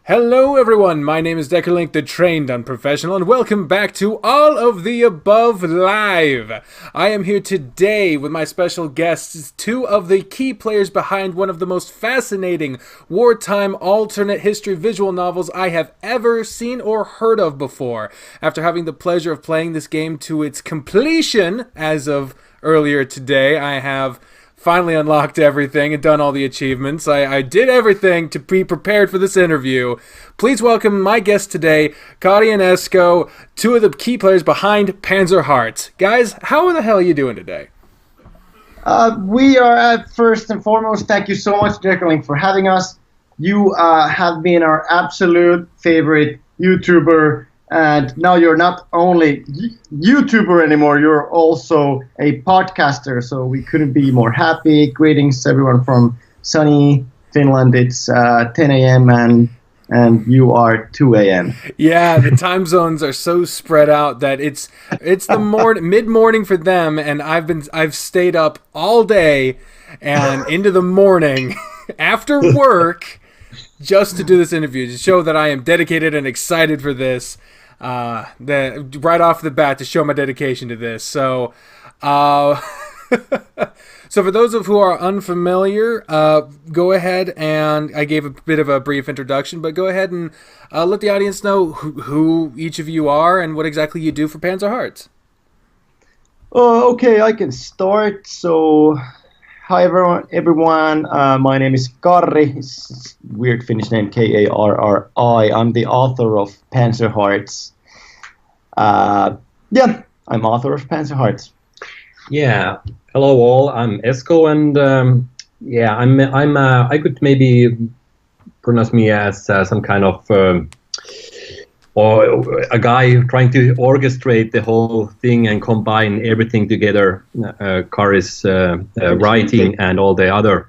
Hello everyone, my name is Deckerlink, the trained unprofessional, and welcome back to All of the Above Live. I am here today with my special guests, two of the key players behind one of the most fascinating wartime alternate history visual novels I have ever seen or heard of before. After having the pleasure of playing this game to its completion as of earlier today, I have finally unlocked everything and done all the achievements. I did everything to be prepared for this interview. Please welcome my guests today, Karri and Esko, two of the key players behind Panzer Hearts. Guys, how the hell are you doing today? We are at first and foremost, thank you so much, Deckerlink, for having us. You have been our absolute favorite YouTuber, and now you're not only YouTuber anymore, you're also a podcaster, so we couldn't be more happy. Greetings everyone from sunny Finland. It's 10 a.m. and you are 2 a.m. Yeah, the time zones are so spread out that it's the mid-morning for them, and I've stayed up all day and into the morning after work just to do this interview, to show that I am dedicated and excited for this. Right off the bat, to show my dedication to this. So, so for those of who are unfamiliar, go ahead and I gave a bit of a brief introduction, but go ahead and let the audience know who each of you are and what exactly you do for Panzer Hearts. Okay, I can start. So, hi everyone. My name is Karri. It's a weird Finnish name, Karri. I'm the author of Panzer Hearts. I'm author of Panzer Hearts. Yeah. Hello all. I'm Esko, and I could maybe pronounce me as some kind of or a guy trying to orchestrate the whole thing and combine everything together. Karri's writing and all the other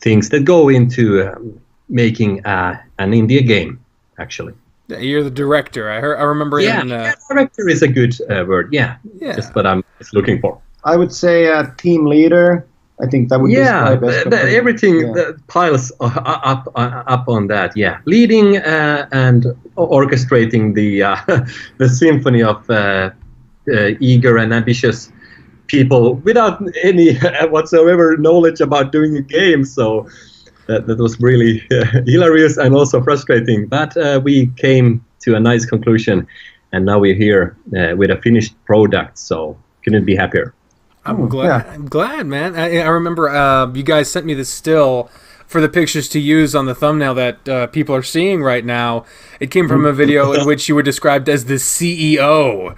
things that go into making an indie game, actually. You're the director. I remember. Director is a good word. Yeah, just what I'm looking for. I would say a team leader. I think that would describe everything that piles up on that. Yeah, leading and orchestrating the symphony of eager and ambitious people without any whatsoever knowledge about doing a game. So that was really hilarious and also frustrating. But we came to a nice conclusion, and now we're here with a finished product. So couldn't be happier. I'm glad, man. I remember you guys sent me the still for the pictures to use on the thumbnail that people are seeing right now. It came from a video in which you were described as the CEO.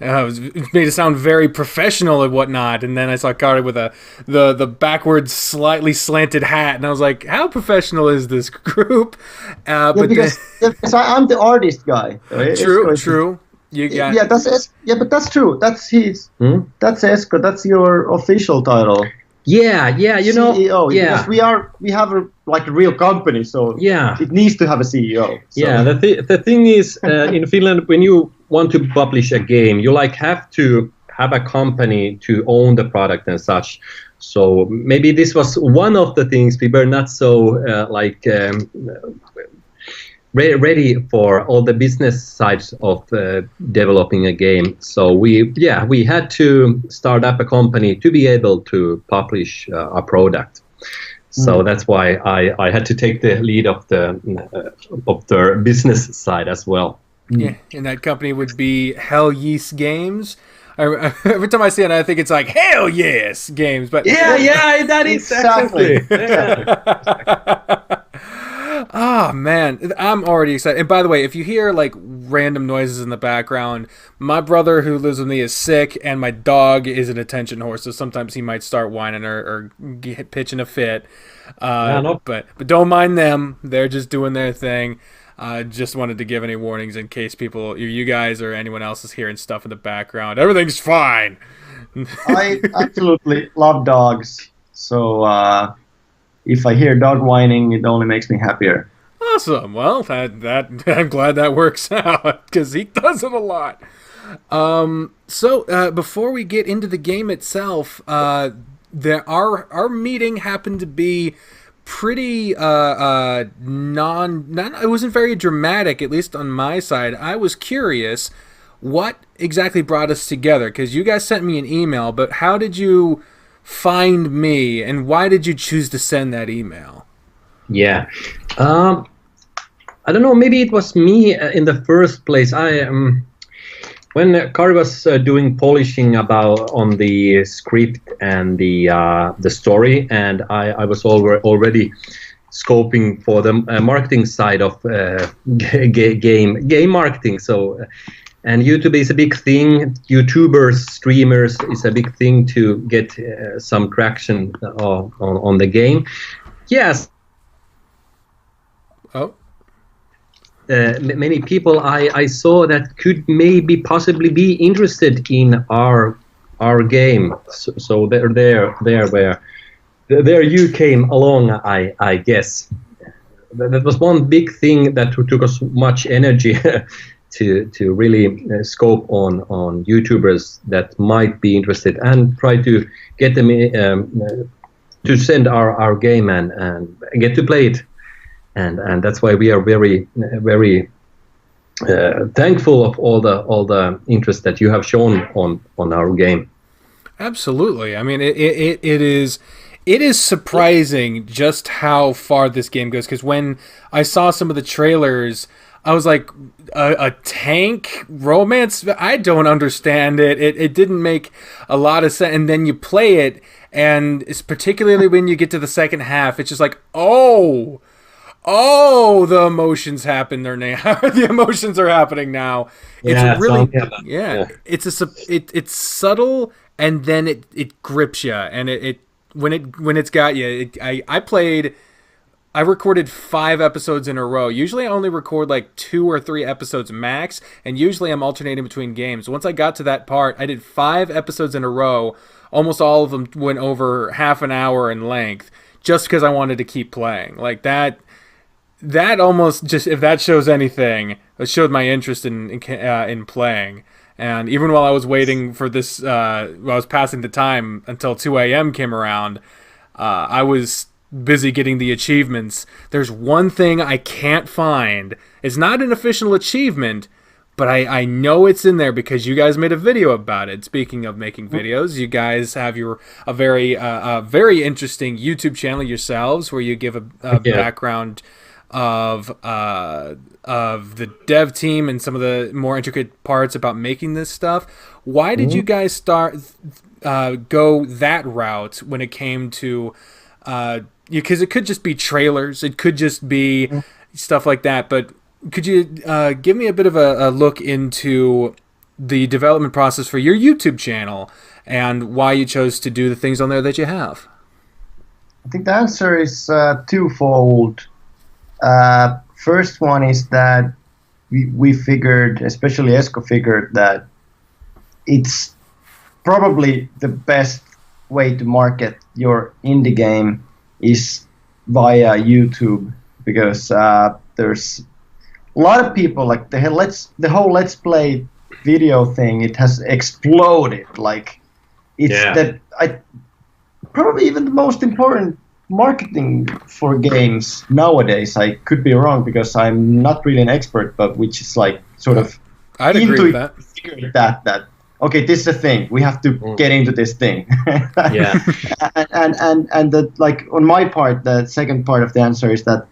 It made it sound very professional and whatnot. And then I saw Karri with the backwards, slightly slanted hat, and I was like, "How professional is this group?" Because I'm the artist guy. Right? True. But that's true. That's That's Esko. That's your official title. Yeah. You know. CEO. Yeah. Because we have a real company, so it needs to have a CEO. So. Yeah. The thing is, in Finland, when you want to publish a game, you have to have a company to own the product and such. So maybe this was one of the things we were not so ready for all the business sides of developing a game. So we had to start up a company to be able to publish a product. So that's why I had to take the lead of the business side as well. Yeah, and that company would be Hell Yes Games. Every time I see it, I think it's like Hell Yes Games. But that is exactly. Oh man, I'm already excited. And by the way, if you hear like random noises in the background, my brother who lives with me is sick, and my dog is an attention horse, so sometimes he might start whining or pitching a fit. But don't mind them; they're just doing their thing. Just wanted to give any warnings in case you guys or anyone else is hearing stuff in the background. Everything's fine. I absolutely love dogs, so. If I hear dog whining, it only makes me happier. Awesome. Well, that I'm glad that works out because he does it a lot. So before we get into the game itself, our meeting happened to be pretty it wasn't very dramatic, at least on my side. I was curious what exactly brought us together, because you guys sent me an email, but how did you find me, and why did you choose to send that email? Yeah. I don't know, maybe it was me in the first place. When Karri was doing polishing on the script and the story, and I was already scoping for the marketing side of game marketing. So, and YouTube is a big thing. YouTubers, streamers is a big thing to get some traction on the game. Yes. Oh. Many people I saw that could maybe possibly be interested in our game. So there you came along, I guess. That was one big thing that took us much energy to really scope on YouTubers that might be interested and try to get them to send our game and get to play it. And that's why we are very, very thankful of all the interest that you have shown on our game. Absolutely. I mean, it is surprising just how far this game goes. Because when I saw some of the trailers, I was like, a tank romance? I don't understand it. It didn't make a lot of sense. And then you play it, and it's particularly when you get to the second half, it's just like, oh, the emotions happen there now. The emotions are happening now. It's really, it's subtle, and then it grips you, and when it's got you. I recorded 5 episodes in a row. Usually I only record like 2 or 3 episodes max, and usually I'm alternating between games. Once I got to that part, I did 5 episodes in a row. Almost all of them went over half an hour in length, just because I wanted to keep playing. Like that almost, just, if that shows anything, it showed my interest in playing. And even while I was waiting for this, while I was passing the time until 2 a.m. came around, I was busy getting the achievements. There's one thing I can't find. It's not an official achievement, but I know it's in there because you guys made a video about it. Speaking of making videos, you guys have a very interesting YouTube channel yourselves, where you give a background of the dev team and some of the more intricate parts about making this stuff. Why did you guys start go that route when it came to because it could just be trailers, it could just be stuff like that, but could you give me a bit of a look into the development process for your YouTube channel and why you chose to do the things on there that you have? I think the answer is twofold. First one is that we figured, especially Esko figured, that it's probably the best way to market your indie game is via YouTube, because there's a lot of people, like the whole Let's Play video thing, it has exploded. Like, it's probably even the most important marketing for games nowadays. I could be wrong because I'm not really an expert, but which is like sort of I'd agree with that. Figuring that okay, this is a thing. We have to get into this thing. Yeah. and the, like, on my part, the second part of the answer is that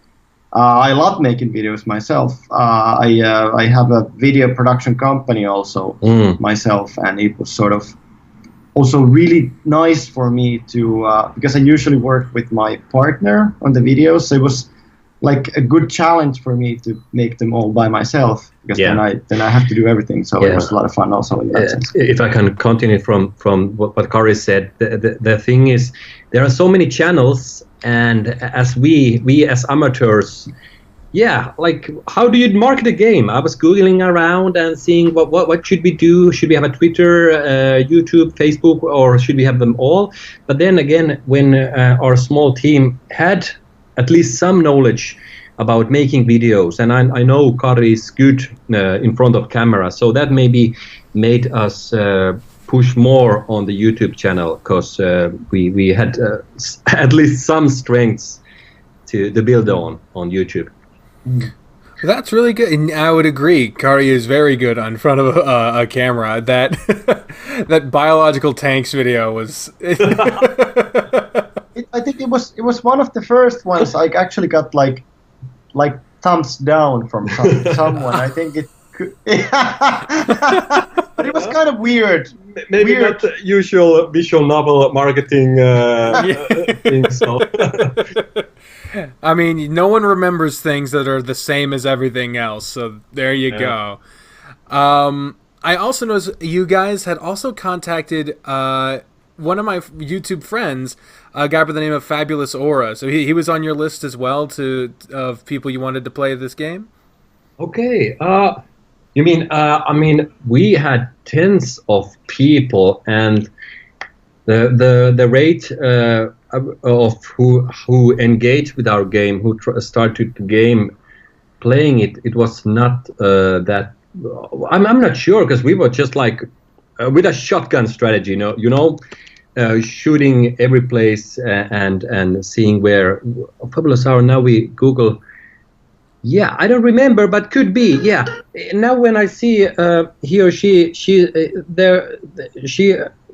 I love making videos myself. I have a video production company also myself, and it was sort of also really nice for me to because I usually work with my partner on the videos, so it was like a good challenge for me to make them all by myself, because then I have to do everything. So it was a lot of fun also in that sense. If I can continue from what Karri said, the thing is, there are so many channels, and as we as amateurs, like, how do you market a game? I was Googling around and seeing what should we do? Should we have a Twitter, YouTube, Facebook, or should we have them all? But then again, when our small team had at least some knowledge about making videos, and I know Karri is good in front of camera, so that maybe made us push more on the YouTube channel, because we had at least some strengths to build on YouTube. That's really good. And I would agree. Karri is very good on front of a camera. That that biological tanks video was. I think it was one of the first ones I actually got like thumbs down from someone. I think it could, but it was kind of weird. Maybe not the usual visual novel marketing thing. So. I mean, no one remembers things that are the same as everything else, so there you go. I also noticed you guys had also contacted one of my YouTube friends, a guy by the name of Fabulous Aura. So he was on your list as well of people you wanted to play this game? Okay. You mean, I mean, we had tens of people, and the rate of who engaged with our game, who started the game, playing it was not that. I'm not sure, because we were just like with a shotgun strategy, shooting every place and seeing where Fabulous Hour. Now we Google. Yeah, I don't remember, but could be. Yeah, now when I see he or she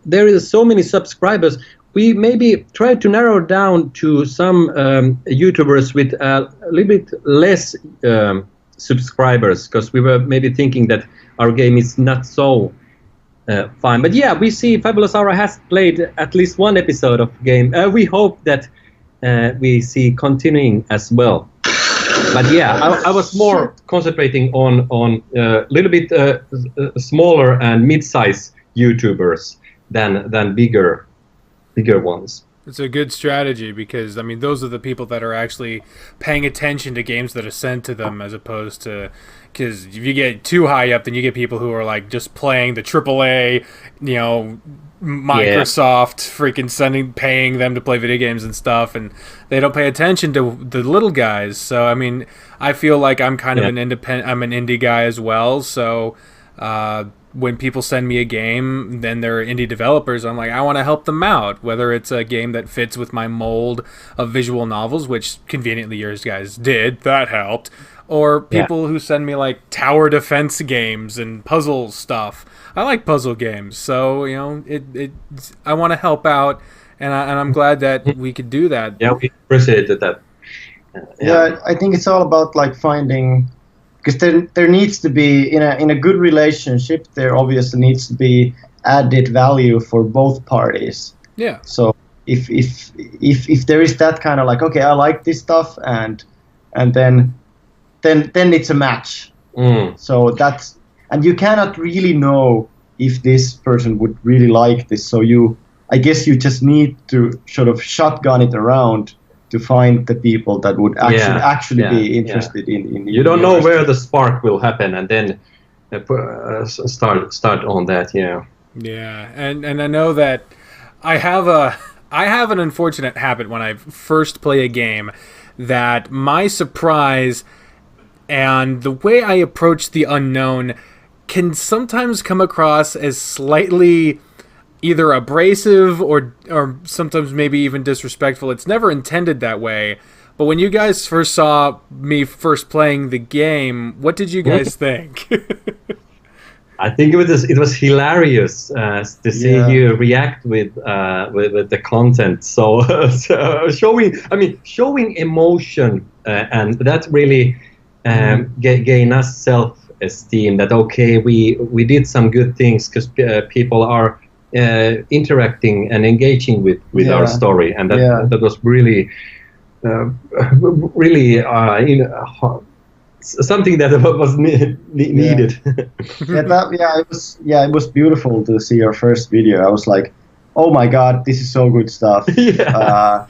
there is so many subscribers. We maybe try to narrow down to some YouTubers with a little bit less subscribers, because we were maybe thinking that our game is not so fine. But yeah, we see Fabulous Aura has played at least one episode of the game. We hope that we see continuing as well. But yeah, I was more concentrating on a little bit smaller and mid-size YouTubers than bigger ones. It's a good strategy, because I mean those are the people that are actually paying attention to games that are sent to them, as opposed to, because if you get too high up, then you get people who are like just playing the AAA, Microsoft freaking paying them to play video games and stuff, and they don't pay attention to the little guys. So I mean, I feel like I'm kind of I'm an indie guy as well. So when people send me a game, then they're indie developers, I'm like, I want to help them out, whether it's a game that fits with my mold of visual novels, which conveniently yours guys did, that helped, or people who send me like tower defense games and puzzle stuff. I like puzzle games, so I want to help out, and I'm glad that we could do that. Yeah, we appreciated that. Yeah, I think it's all about like finding, because there needs to be, in a good relationship, there obviously needs to be added value for both parties. Yeah. So if there is that kind of like, okay, I like this stuff, and then it's a match. So that's, and you cannot really know if this person would really like this. So I guess you just need to sort of shotgun it around to find the people that would actually be interested in. You don't know where the spark will happen, and then start on that. Yeah. Yeah, and I know that I have an unfortunate habit when I first play a game, that my surprise and the way I approach the unknown can sometimes come across as slightly either abrasive or sometimes maybe even disrespectful. It's never intended that way. But when you guys first saw me first playing the game, what did you guys think? I think it was hilarious to see you react with the content. So showing emotion, and that really gain us self-esteem. That okay, we did some good things because people are interacting and engaging with our story, and that was really something that was needed. It was beautiful to see your first video. I was like, oh my god, this is so good stuff. I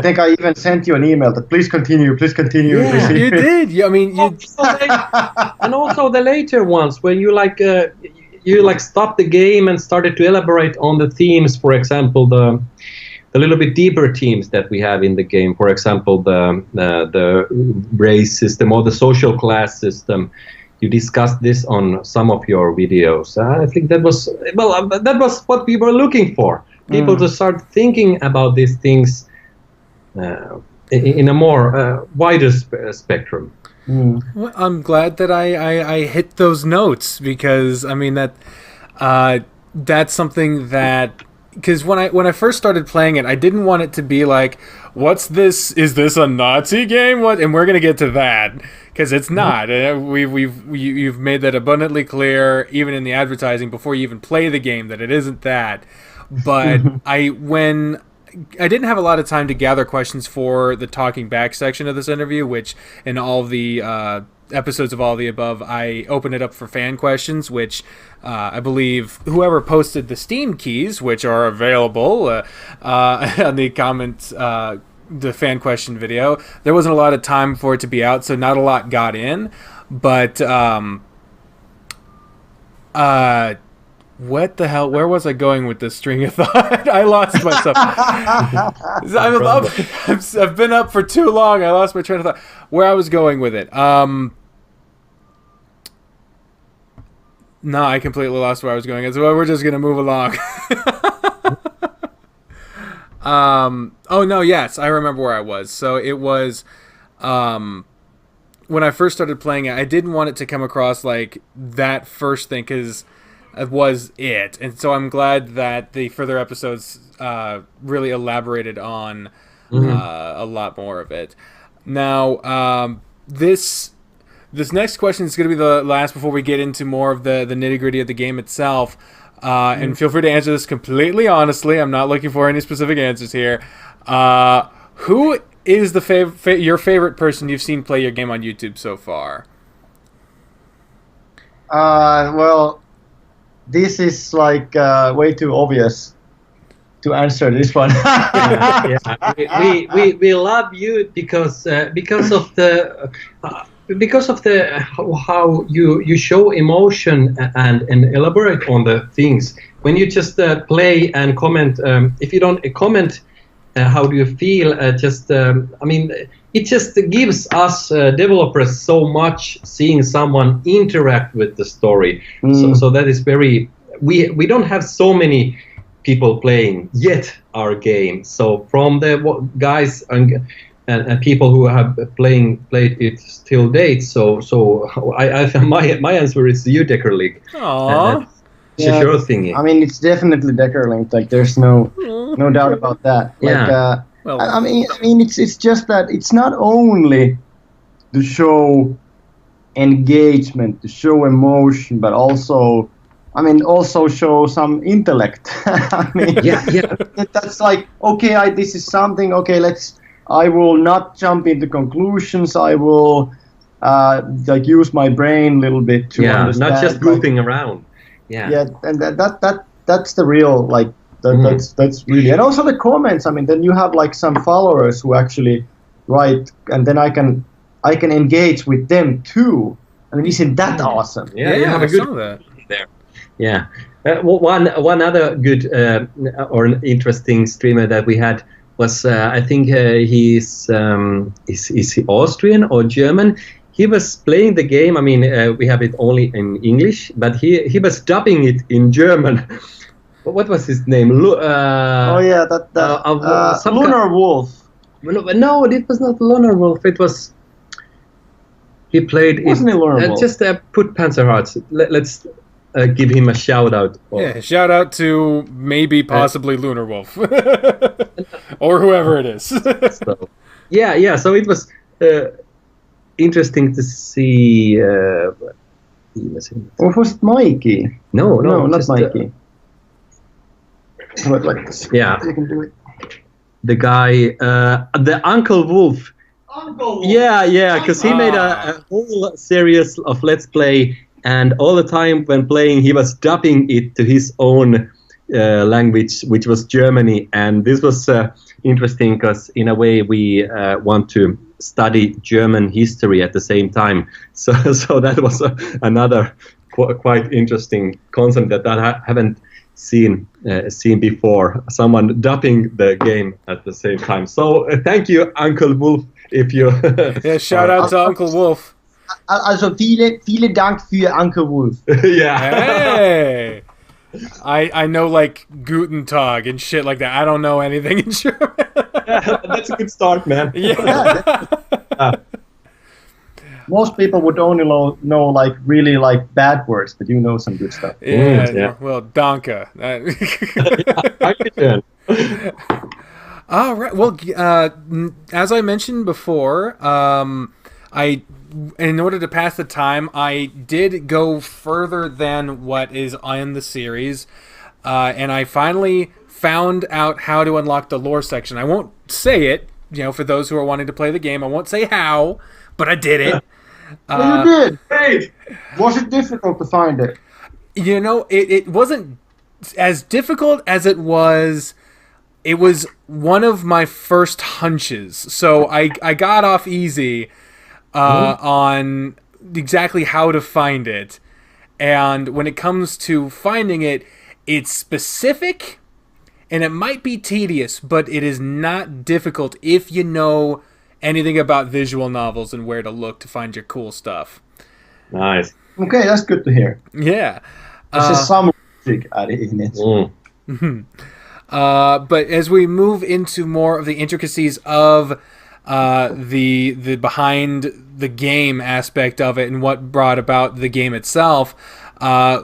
think I even sent you an email that please continue. Yeah, you did. I mean, and also the later ones when you stopped the game and started to elaborate on the themes. For example, the little bit deeper themes that we have in the game. For example, the race system or the social class system. You discussed this on some of your videos. I think that was what we were looking for. People to start thinking about these things in a more wider spectrum. Well, I'm glad that I hit those notes, because I mean that's something that, because when I first started playing it, I didn't want it to be like, what's this? Is this a Nazi game? What? And we're gonna get to that, because it's not. You've made that abundantly clear, even in the advertising before you even play the game, that it isn't that. But when I didn't have a lot of time to gather questions for the talking back section of this interview, which in all the episodes of All the Above, I open it up for fan questions, which I believe whoever posted the Steam keys, which are available on the comments, the fan question video, there wasn't a lot of time for it to be out, so not a lot got in. But what the hell? Where was I going with this string of thought? I lost myself. I've been up for too long. I lost my train of thought. Where I was going with it. No, I completely lost where I was going. So we're just gonna move along. Oh no, yes, I remember where I was. So it was when I first started playing it, I didn't want it to come across like that first thing, because was it, and so I'm glad that the further episodes really elaborated on a lot more of it. Now, this next question is going to be the last before we get into more of the nitty-gritty of the game itself, and feel free to answer this completely honestly. I'm not looking for any specific answers here. Who is your favorite person you've seen play your game on YouTube so far? Well, this is like way too obvious to answer this one. We love you because of the how you show emotion and elaborate on the things. When you just play and comment, if you don't comment, how do you feel? I mean, it just gives us developers so much seeing someone interact with the story. So that is very. We don't have so many people playing yet our game. So from the guys and people who have played it till date. So my answer is you, Deckerlink. Aww. Yeah, sure thingy. I mean, it's definitely Deckerlink. Like, there's no doubt about that. Like, Yeah. Well, I mean, it's just that it's not only to show engagement, to show emotion, but also, I mean, also show some intellect. I mean, Yeah. that's like, okay, this is something. Okay, I will not jump into conclusions. I will like use my brain a little bit to understand. Not just goofing around. Yeah, and that's the real, like, that's really, and also the comments. I mean, then you have like some followers who actually write, and then I can engage with them too. I mean, isn't that awesome? Yeah, you have a good that. there. Yeah. One other good or interesting streamer that we had was I think he's is he Austrian or German? He was playing the game. I mean, we have it only in English, but he was dubbing it in German. What was his name? Lunar Wolf. No, it was not Lunar Wolf. It was. He played. Wasn't it Lunar Wolf? Just put Panzer Hearts. Let's give him a shout out. Yeah, shout out to maybe possibly Lunar Wolf or whoever it is. So, yeah. So it was interesting to see. Or was it Mikey? No, not Mikey. Yeah, you can do it. The guy, the Uncle Wolf. Uncle Wolf. Yeah, because he made a whole series of Let's Play, and all the time when playing, he was dubbing it to his own language, which was Germany. And this was interesting because, in a way, we want to study German history at the same time. So that was another quite interesting concept that I haven't seen before. Someone dubbing the game at the same time. So thank you, Uncle Wolf. If you shout out to Uncle Wolf. Also vielen Dank für Uncle Wolf. Yeah. Hey. I know like Guten Tag and shit like that. I don't know anything in German. That's a good start, man. Yeah. Most people would only know like really like bad words, but you know some good stuff. Yeah. Well, Donka. All right. Well, as I mentioned before, in order to pass the time, I did go further than what is in the series, and I finally found out how to unlock the lore section. I won't say it, for those who are wanting to play the game. I won't say how, but I did it. You did. Great. Was it difficult to find it? It wasn't as difficult as it was. It was one of my first hunches, so I got off easy on exactly how to find it. And when it comes to finding it, it's specific, and it might be tedious, but it is not difficult if you know anything about visual novels and where to look to find your cool stuff. Nice. Okay, that's good to hear. Yeah. There's some logic in it. But as we move into more of the intricacies of the behind the game aspect of it and what brought about the game itself,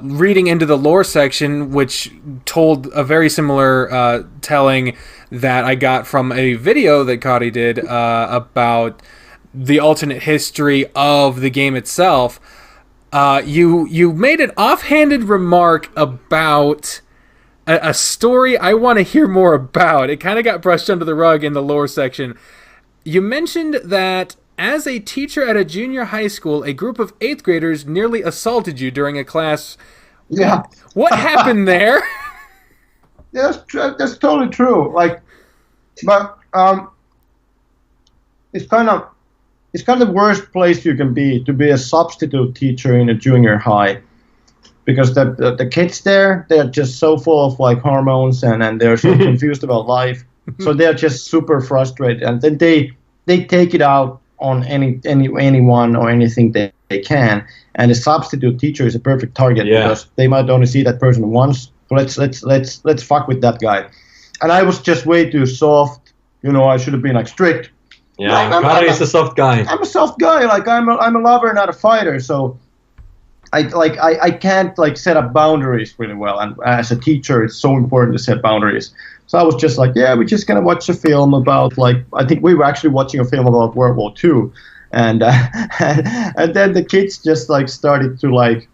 reading into the lore section, which told a very similar telling that I got from a video that Karri did about the alternate history of the game itself. You made an offhanded remark about a story I want to hear more about. It kind of got brushed under the rug in the lore section. You mentioned that as a teacher at a junior high school, a group of 8th graders nearly assaulted you during a class. Yeah. What happened there? Yeah, that's totally true. But it's kind of the worst place you can be, to be a substitute teacher in a junior high, because the kids there, they're just so full of like hormones and they're so confused about life, so they're just super frustrated, and then they take it out on anyone or anything they can, and a substitute teacher is a perfect target because they might only see that person once. So let's fuck with that guy. And I was just way too soft. I should have been like strict. Yeah, Karri is a soft guy. I'm a soft guy. Like I'm a lover, not a fighter. So I can't like set up boundaries really well. And as a teacher, it's so important to set boundaries. So I was just like, yeah, we're just gonna watch a film about I think we were actually watching a film about World War II, and and then the kids just like started to like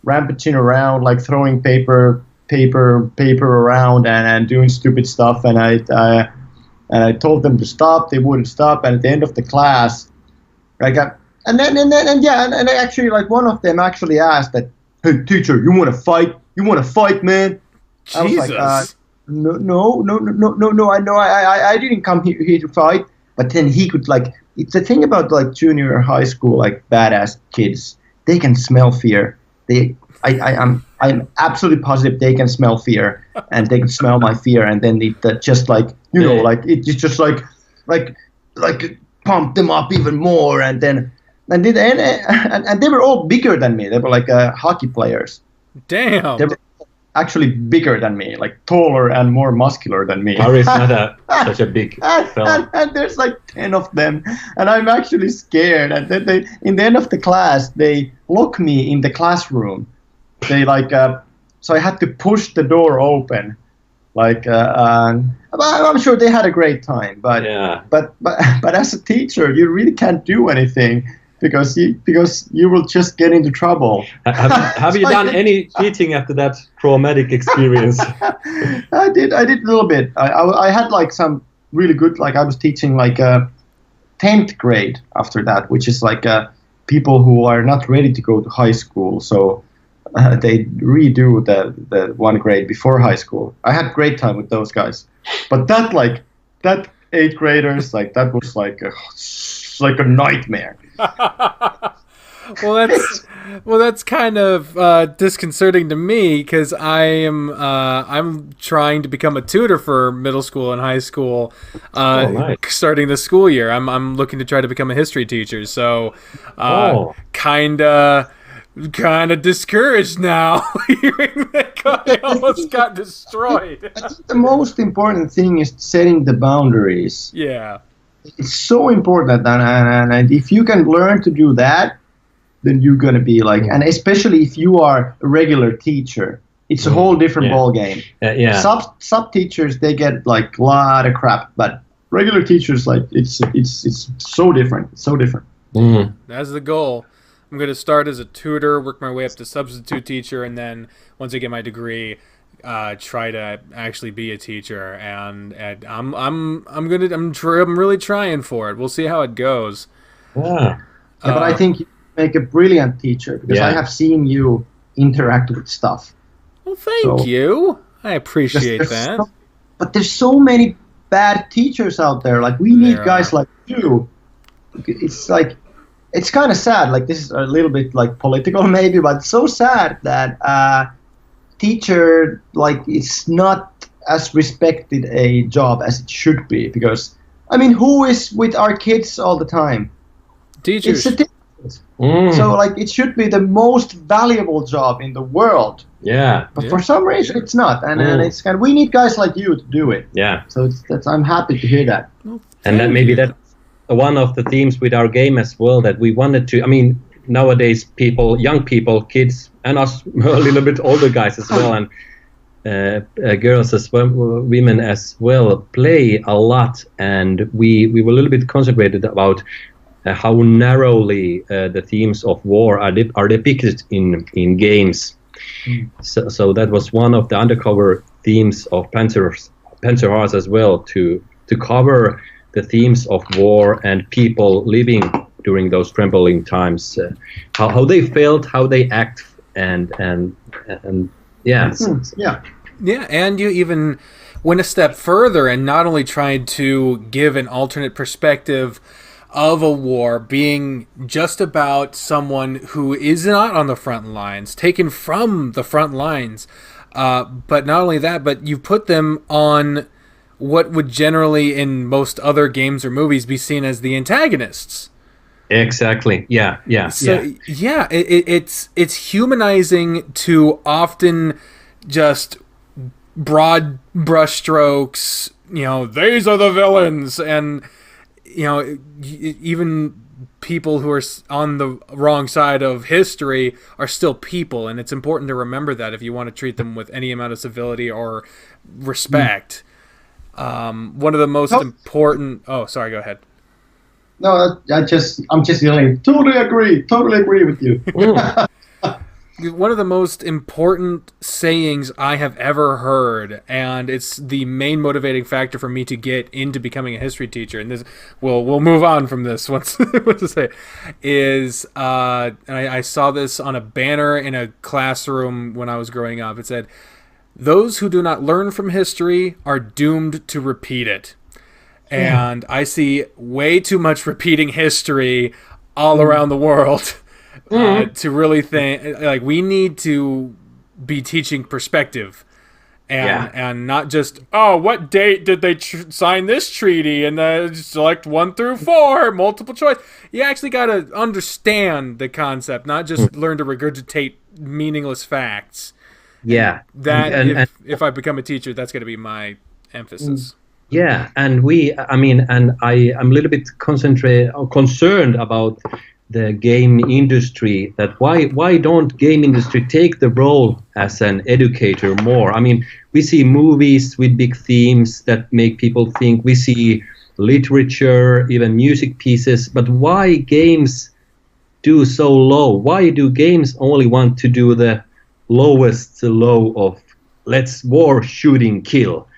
rampaging around, like throwing paper around and doing stupid stuff, and I told them to stop. They wouldn't stop, and at the end of the class, and actually like one of them actually asked that, "Hey teacher, you want to fight? You want to fight, man?" Jesus. I was like, no. I know I didn't come here to fight. But then he could like, it's the thing about like junior high school like badass kids. They can smell fear. I'm absolutely positive they can smell fear, and they can smell my fear, and then that just like like it's just like pump them up even more, and they were all bigger than me. They were like hockey players. Damn. They were actually bigger than me, like taller and more muscular than me. Karri's not such a big fella. And there's like 10 of them, and I'm actually scared. And then in the end of the class, they lock me in the classroom. They like, so I had to push the door open. I'm sure they had a great time, but as a teacher, you really can't do anything because you will just get into trouble. Have you done any teaching after that traumatic experience? I did a little bit. I had like some really good, like I was teaching like 10th grade after that, which is like people who are not ready to go to high school, so they redo the 1 grade before high school. I had great time with those guys, but that 8th graders, like that was like a nightmare. Well, that's kind of disconcerting to me because I'm trying to become a tutor for middle school and high school, nice. Starting the school year. I'm looking to try to become a history teacher. So, kinda kind of discouraged now, hearing that Karri almost got destroyed. I think the most important thing is setting the boundaries. Yeah. It's so important, and if you can learn to do that, then you're going to be like, and especially if you are a regular teacher, it's a whole different ball game. Yeah. Sub teachers, they get like a lot of crap, but regular teachers, like it's so different. It's so different. Mm. That's the goal. I'm going to start as a tutor, work my way up to substitute teacher, and then once I get my degree, try to actually be a teacher. And I'm really trying for it. We'll see how it goes. Yeah. But I think you make a brilliant teacher because I have seen you interact with stuff. Well, thank you. I appreciate that. But there's so many bad teachers out there. Like we need guys like you. It's like, it's kind of sad. Like this is a little bit like political maybe, but it's so sad that teacher, like, it's not as respected a job as it should be. Because I mean, who is with our kids all the time? Teachers. It's a teacher. So like it should be the most valuable job in the world. Yeah. But for some reason it's not, and it's kind of, we need guys like you to do it. Yeah. So I'm happy to hear that. And then maybe that's one of the themes with our game as well, that we wanted to. I mean, nowadays young people, kids, and us a little bit older guys as well, and girls as well, women as well, play a lot, and we were a little bit concentrated about how narrowly the themes of war are depicted in games. So that was one of the undercover themes of Panzer Hearts as well, to cover the themes of war and people living during those trembling times, how they felt, how they act, and yeah. Yeah, and you even went a step further and not only tried to give an alternate perspective of a war being just about someone who is not on the front lines, taken from the front lines, but not only that, but you put them on what would generally in most other games or movies be seen as the antagonists. Exactly. Yeah. So it's humanizing to often just broad brushstrokes. You know, these are the villains, and you know, even people who are on the wrong side of history are still people, and it's important to remember that if you want to treat them with any amount of civility or respect. One of the most important. Oh, sorry. Go ahead. No, I'm just yelling. Totally agree with you. One of the most important sayings I have ever heard, and it's the main motivating factor for me to get into becoming a history teacher. And this, we'll move on from this once. What to say is, and I saw this on a banner in a classroom when I was growing up. It said, "Those who do not learn from history are doomed to repeat it." And I see way too much repeating history all around the world. To really think, like, we need to be teaching perspective, and not just, oh, what date did they sign this treaty, and select 1 through 4, multiple choice. You actually got to understand the concept, not just learn to regurgitate meaningless facts. Yeah, and if I become a teacher, that's going to be my emphasis. Yeah, and I'm a little bit concerned about the game industry, that why don't game industry take the role as an educator more? I mean, we see movies with big themes that make people think, we see literature, even music pieces, but why games do so low? Why do games only want to do the lowest low of let's war, shooting, kill,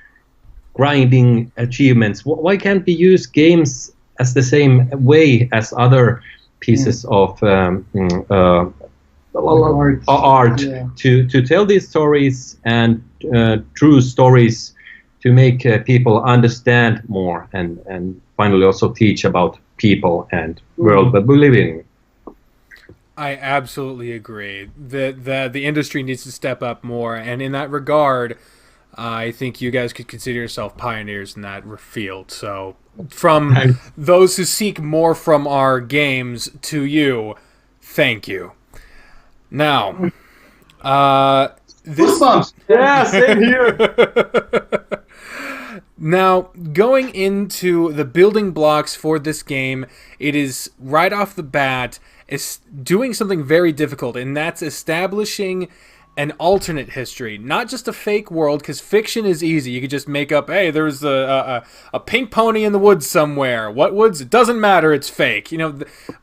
grinding achievements? Why can't we use games as the same way as other pieces of art to tell these stories, and true stories, to make people understand more, and finally also teach about people and world that we live in. I absolutely agree. The industry needs to step up more, and in that regard, I think you guys could consider yourself pioneers in that field. So, from those who seek more from our games to you, thank you. Now, Goosebumps! Yeah, same here! Now, going into the building blocks for this game, it is right off the bat is doing something very difficult, and that's establishing an alternate history, not just a fake world, because fiction is easy. You could just make up, hey, there's a pink pony in the woods somewhere. What woods? It doesn't matter. It's fake,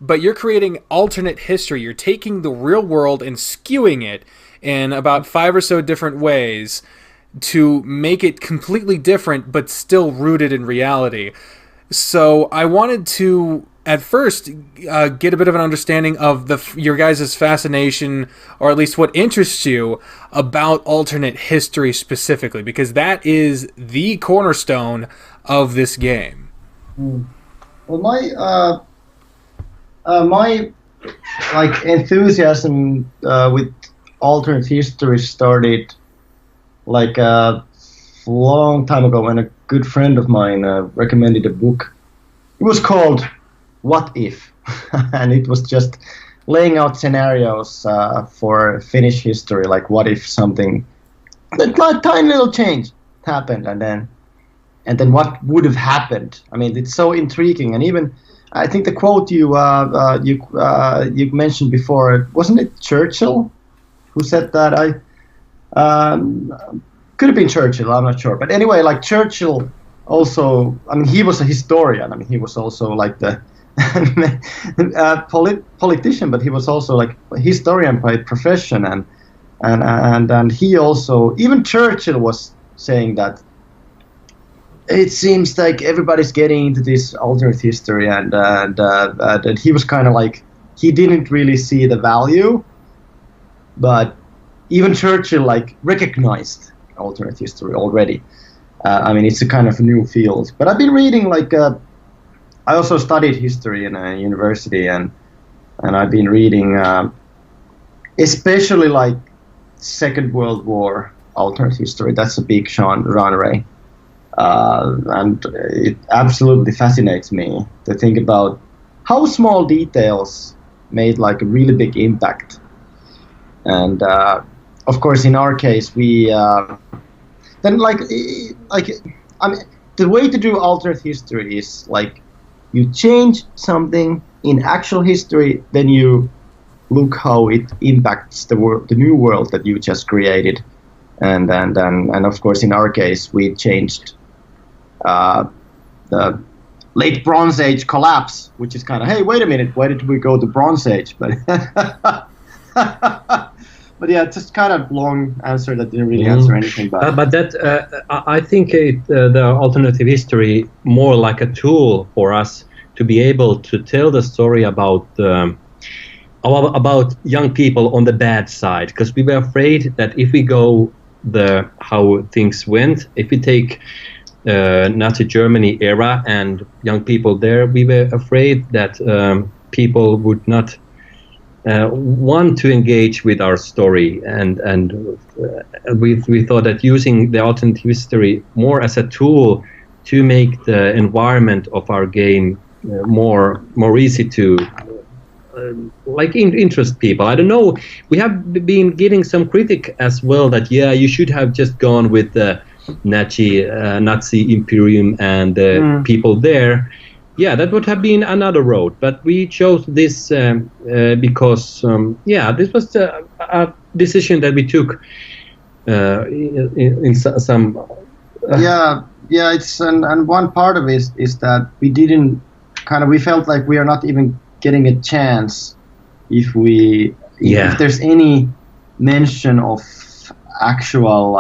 But you're creating alternate history. You're taking the real world and skewing it in about 5 or so different ways to make it completely different, but still rooted in reality. So I wanted to, at first, get a bit of an understanding of your guys' fascination, or at least what interests you about alternate history specifically, because that is the cornerstone of this game. Well, my enthusiasm with alternate history started a long time ago when a good friend of mine recommended a book. It was called What If? And it was just laying out scenarios for Finnish history, like what if something, a tiny little change happened, and then what would have happened. I mean, it's so intriguing, and even I think the quote you mentioned before, wasn't it Churchill who said that? Could have been Churchill, I'm not sure. But anyway, Churchill also, I mean, he was a historian. I mean, he was also the politician, but he was also a historian by profession. And he also, even Churchill was saying that it seems like everybody's getting into this alternate history, and he was kind of he didn't really see the value, but even Churchill recognized alternate history already. I mean, it's a kind of new field. But I've been reading I also studied history in a university, and I've been reading especially Second World War alternate history. That's a big genre, and it absolutely fascinates me to think about how small details made a really big impact. And of course, in our case, we then I mean, the way to do alternate history is you change something in actual history, then you look how it impacts the new world that you just created, and of course, in our case, we changed the late Bronze Age collapse, which is kind of, hey, wait a minute, why did we go to Bronze Age? But but yeah, just kind of long answer that didn't really answer anything. But that I think the alternative history more like a tool for us to be able to tell the story about young people on the bad side, because we were afraid that if we go how things went, if we take Nazi Germany era and young people there, we were afraid that people would not want to engage with our story, and we thought that using the alternate history more as a tool to make the environment of our game more easy to interest people. I don't know, we have been getting some critic as well that you should have just gone with the Nazi Imperium and the people there. Yeah, that would have been another road, but we chose this because this was a decision that we took in some. It's and one part of it is that we didn't we felt like we are not even getting a chance if there's any mention of actual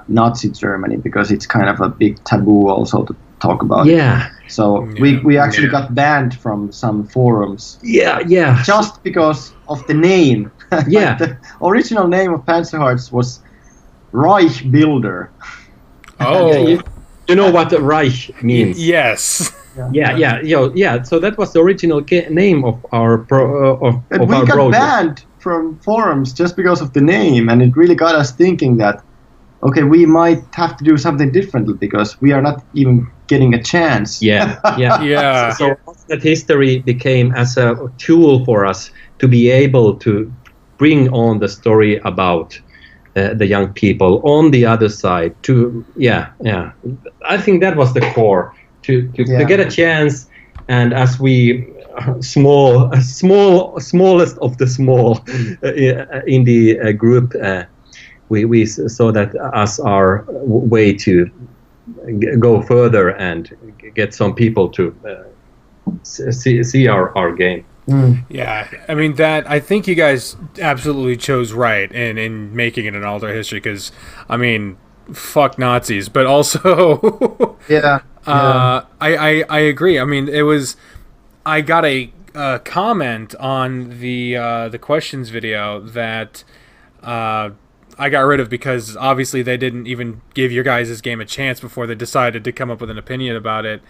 Nazi Germany, because it's kind of a big taboo also to talk about. So we actually got banned from some forums. Just because of the name. The original name of Panzer Hearts was Reich Builder. Oh. You know what Reich means? Yes. So that was the original name of our and we got banned from forums just because of the name, and it really got us thinking that, okay, we might have to do something differently because we are not even getting a chance. So that history became as a tool for us to be able to bring on the story about the young people on the other side. I think that was the core to get a chance. And as we smallest of the small in the group, we saw that as our way to go further and get some people to see our game. Yeah, I mean I think you guys absolutely chose right in making it an alternate history, because I mean, fuck Nazis, but also I agree. I mean, I got a comment on the questions video that I got rid of, because obviously they didn't even give your guys' game a chance before they decided to come up with an opinion about it.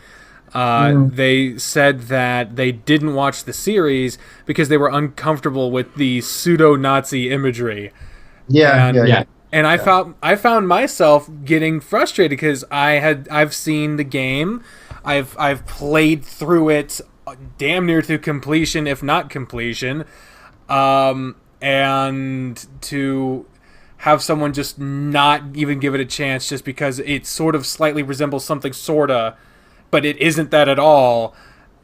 They said that they didn't watch the series because they were uncomfortable with the pseudo-Nazi imagery. And I found myself getting frustrated because I've seen the game, I've played through it damn near to completion, if not completion, and to have someone just not even give it a chance just because it sort of slightly resembles something sorta, but it isn't that at all.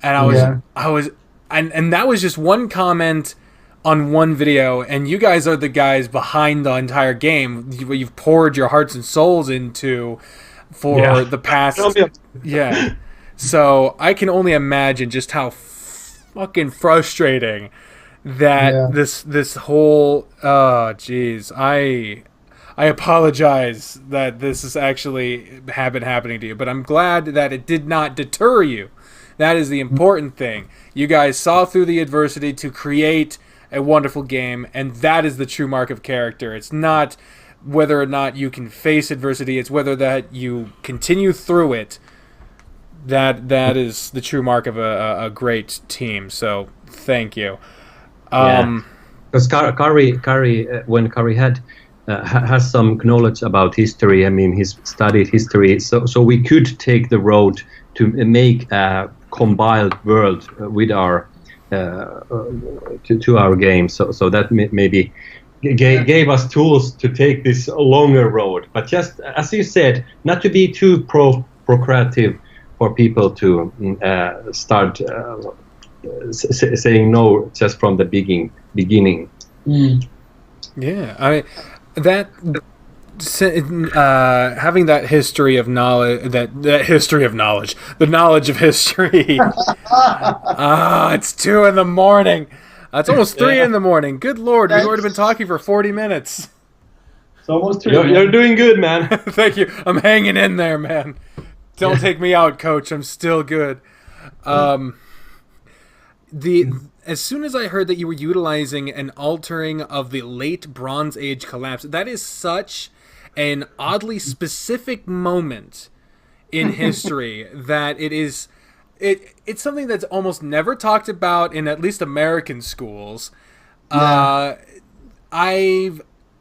And I was and that was just one comment on one video, and you guys are the guys behind the entire game. You've poured your hearts and souls into for the past So I can only imagine just how fucking frustrating that this whole I apologize that this has actually been happening to you, but I'm glad that it did not deter you. That is the important thing. You guys saw through the adversity to create a wonderful game, and that is the true mark of character. It's not whether or not you can face adversity, it's whether that you continue through it. That is the true mark of a great team. So thank you. Because Karri, when Karri has some knowledge about history, I mean, he's studied history, so we could take the road to make a compiled world with our to our game. So that maybe gave us tools to take this longer road. But just as you said, not to be too procreative for people to start saying no just from the beginning. Yeah, having that history of knowledge, that history of knowledge, the knowledge of history. It's 2 a.m. It's almost 3 a.m. Good Lord, we've already been talking for 40 minutes. It's almost 3. You're doing good, man. Thank you. I'm hanging in there, man. Don't take me out, coach. I'm still good. As soon as I heard that you were utilizing an altering of the late Bronze Age collapse, that is such an oddly specific moment in history that it's something that's almost never talked about in at least American schools. I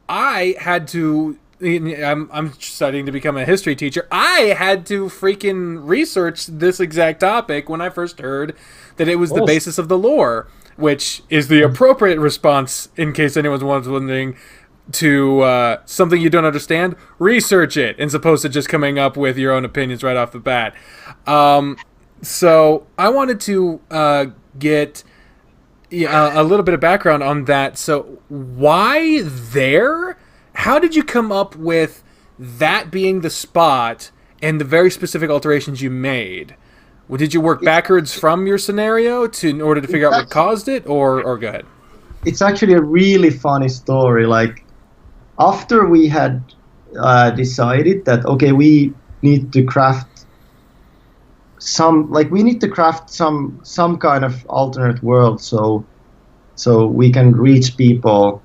had to. I'm studying to become a history teacher. I had to freaking research this exact topic when I first heard that it was the basis of the lore, which is the appropriate response, in case anyone's wondering, to something you don't understand. Research it, as opposed to just coming up with your own opinions right off the bat. So I wanted to get a little bit of background on that. So why there? How did you come up with that being the spot and the very specific alterations you made? Did you work backwards from your scenario in order to figure out what caused it, or go ahead? It's actually a really funny story. Like, after we had decided that, okay, we need to craft some kind of alternate world so we can reach people.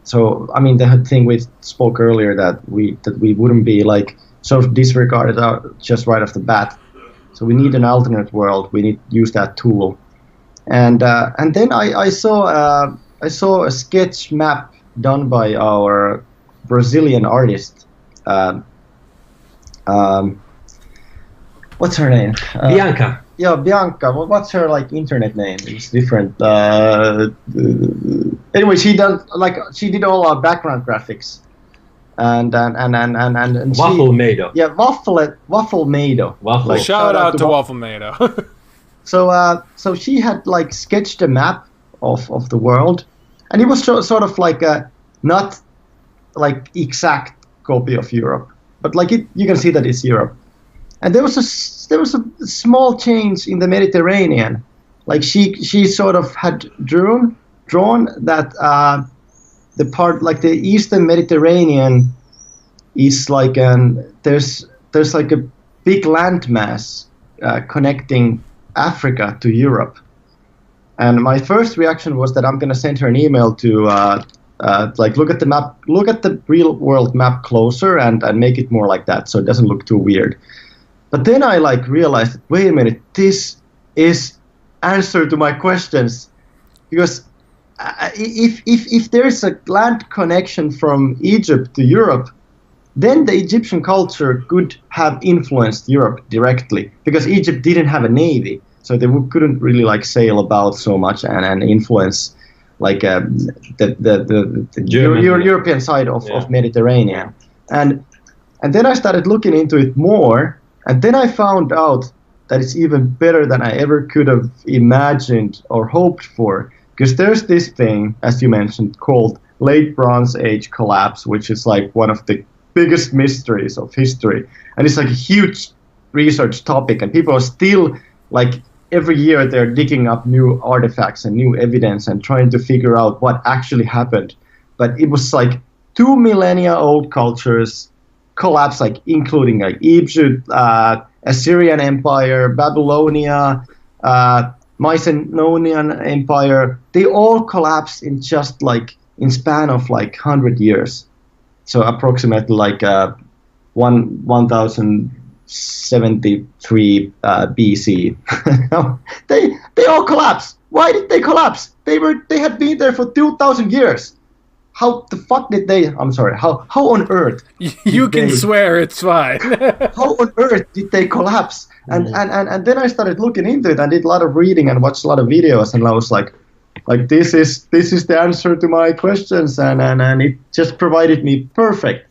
So, I mean, the thing we spoke earlier that we wouldn't be like sort of disregarded out just right off the bat. So we need an alternate world. We need to use that tool. And then I saw a sketch map done by our Brazilian artist. What's her name? yeah, Bianca. What's her like internet name? It's different. Anyway, she did all our background graphics, and Waffle Mado. Yeah, Waffle Mado. Waffle. Like, shout out to Waffle Mado. So she had like sketched a map of the world, and it was sort of like a not like exact copy of Europe, but like you can see that it's Europe. And there was a small change in the Mediterranean. Like she sort of had drawn that the part like the Eastern Mediterranean is like there's like a big landmass connecting Africa to Europe. And my first reaction was that I'm gonna send her an email to like look at the map, look at the real world map closer and make it more like that so it doesn't look too weird. But then I like realized, wait a minute, this is answer to my questions, because if there is a land connection from Egypt to Europe, then the Egyptian culture could have influenced Europe directly, because Egypt didn't have a navy, so they couldn't really like sail about so much and influence like the European side of Mediterranean. And then I started looking into it more. And then I found out that it's even better than I ever could have imagined or hoped for. Because there's this thing, as you mentioned, called Late Bronze Age collapse, which is like one of the biggest mysteries of history. And it's like a huge research topic. And people are still, like, every year they're digging up new artifacts and new evidence and trying to figure out what actually happened. But it was like 2 millennia old cultures collapse, like including like Egypt, Assyrian Empire, Babylonia, Mycenaean Empire. They all collapsed in just like in span of like 100 years. So approximately like 1073 BC. They all collapsed. Why did they collapse? They had been there for 2,000 years. How the fuck did they? I'm sorry. How on earth? You can swear, it's fine. How on earth did they collapse? And then I started looking into it and did a lot of reading and watched a lot of videos, and I was like this is the answer to my questions, and it just provided me perfect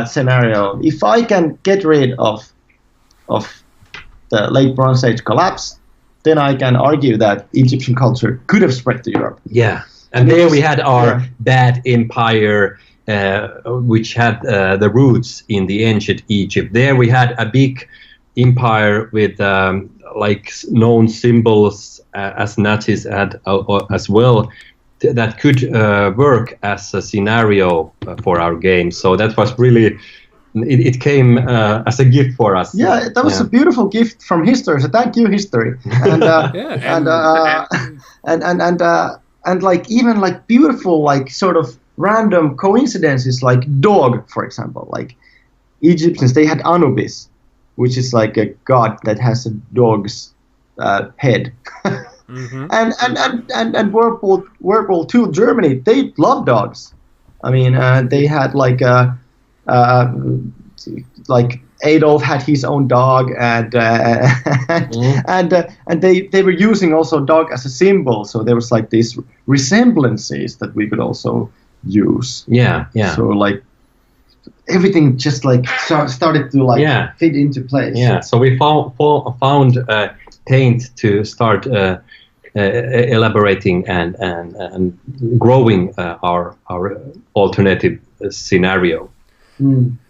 scenario. If I can get rid of the Late Bronze Age collapse, then I can argue that Egyptian culture could have spread to Europe. Yeah. And there we had our bad empire, which had the roots in the ancient Egypt. There we had a big empire with like known symbols as Nazis had as well, that could work as a scenario for our game. So that was really, it came as a gift for us. Yeah, that was a beautiful gift from history. So thank you, history. And like even like beautiful like sort of random coincidences, like dog, for example. Like Egyptians, they had Anubis, which is like a god that has a dog's head. Mm-hmm. And World War II Germany, they loved dogs. I mean, they had like Adolf had his own dog, and they were using also dog as a symbol. So there was like these resemblances that we could also use. Yeah. So like everything just like started to like fit into place. Yeah. So we found paint to start elaborating and growing our alternative scenario.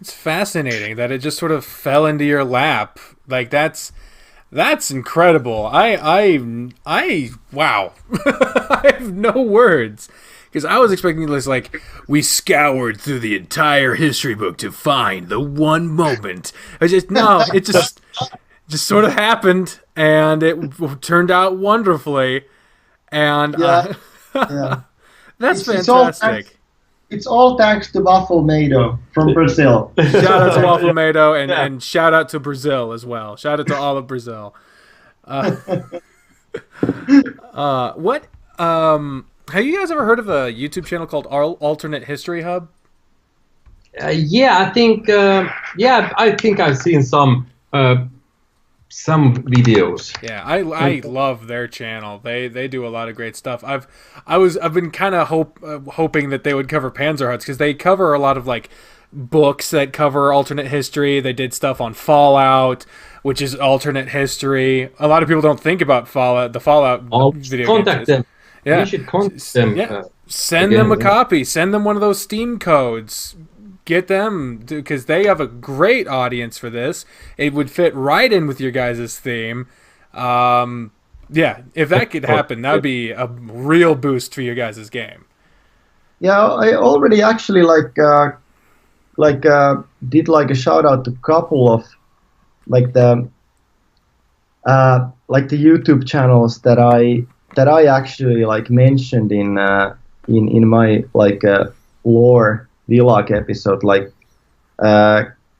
It's fascinating that it just sort of fell into your lap. Like that's incredible. I wow. I have no words, because I was expecting this like we scoured through the entire history book to find the one moment. It just sort of happened, and it turned out wonderfully, and that's fantastic. It's all thanks to Waffle Mado from Brazil. Shout out to Waffle Mado, and shout out to Brazil as well. Shout out to all of Brazil. What? Have you guys ever heard of a YouTube channel called Alternate History Hub? I think I've seen some some videos. Yeah, I love their channel. They do a lot of great stuff. I've been kind of hoping that they would cover Panzer Hearts, because they cover a lot of like books that cover alternate history. They did stuff on Fallout, which is alternate history. A lot of people don't think about Fallout. The Fallout video contact games. them. Yeah, you should contact them. Yeah, send them a copy. Send them one of those Steam codes. Get them, because they have a great audience for this. It would fit right in with your guys' theme. Yeah, if that could happen, that would be a real boost for your guys' game. Yeah, I already actually did like a shout out to a couple of like the YouTube channels that I actually like mentioned in my like lore vlog episode, like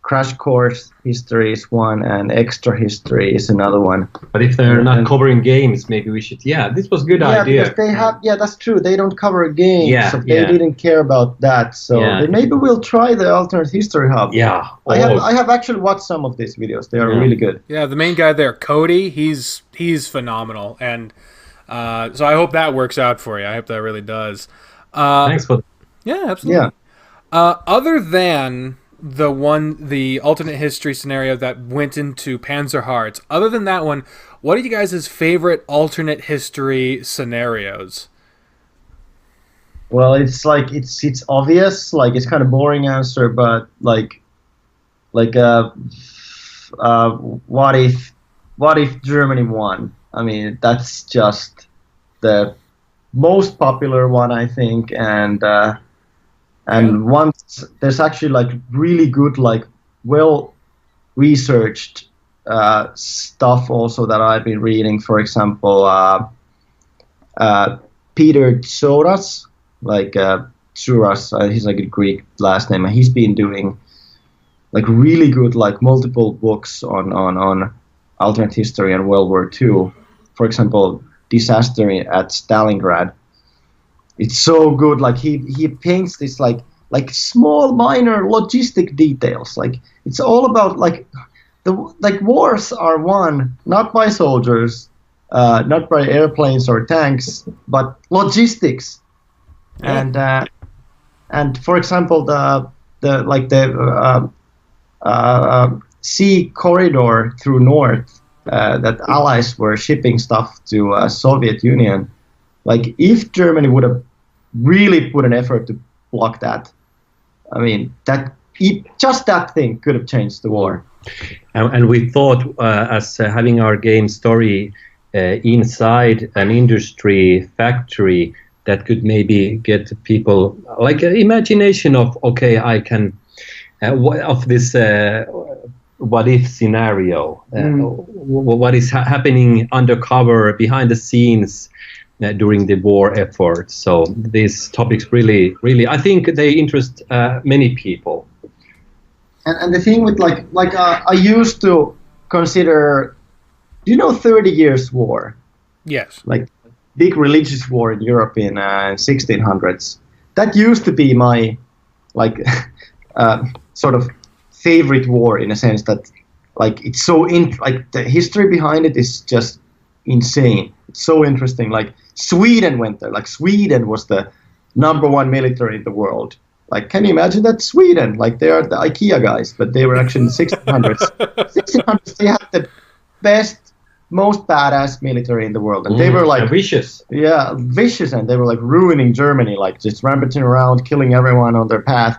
Crash Course History is one and Extra History is another one. But if they're not covering games, maybe we should. Yeah, this was a good idea. Because they have. Yeah, that's true. They don't cover games, so they didn't care about that. So maybe we'll try the Alternate History Hub. Yeah, I have actually watched some of these videos. They are really good. Yeah, the main guy there, Cody, he's phenomenal, and so I hope that works out for you. I hope that really does. Thanks for. Yeah, absolutely. Yeah. Other than the alternate history scenario that went into Panzer Hearts, other than that one, what are you guys' favorite alternate history scenarios? Well, it's like it's obvious, like it's kind of boring answer, but what if Germany won? I mean, that's just the most popular one, I think, and once there's actually like really good, like well researched stuff also that I've been reading. For example, Peter Tsoras, like Tsuras, he's like a Greek last name, and he's been doing like really good, like multiple books on alternate history and World War II. For example, Disaster at Stalingrad. It's so good. Like he paints this like small minor logistic details. Like it's all about like wars are won not by soldiers, not by airplanes or tanks, but logistics. Yeah. And for example, the sea corridor through north that Allies were shipping stuff to Soviet Union. Like, if Germany would have really put an effort to block that, I mean, just that thing could have changed the war. And we thought, as having our game story inside an industry factory, that could maybe get people, like, an imagination of, okay, I can, of this what-if scenario, what is happening undercover, behind the scenes, during the war effort. So these topics really, I think they interest many people. And the thing with I used to consider, do you know 30 Years' War? Yes. Like big religious war in Europe in 1600s. That used to be my sort of favorite war, in a sense that like it's so the history behind it is just insane. It's so interesting. Like Sweden went there. Like Sweden was the #1 military in the world. Like, can you imagine that? Sweden, like they are the IKEA guys, but they were actually in the 1600s. 1600s, they had the best, most badass military in the world, and they were like vicious. Yeah, vicious, and they were like ruining Germany, like just rampaging around, killing everyone on their path.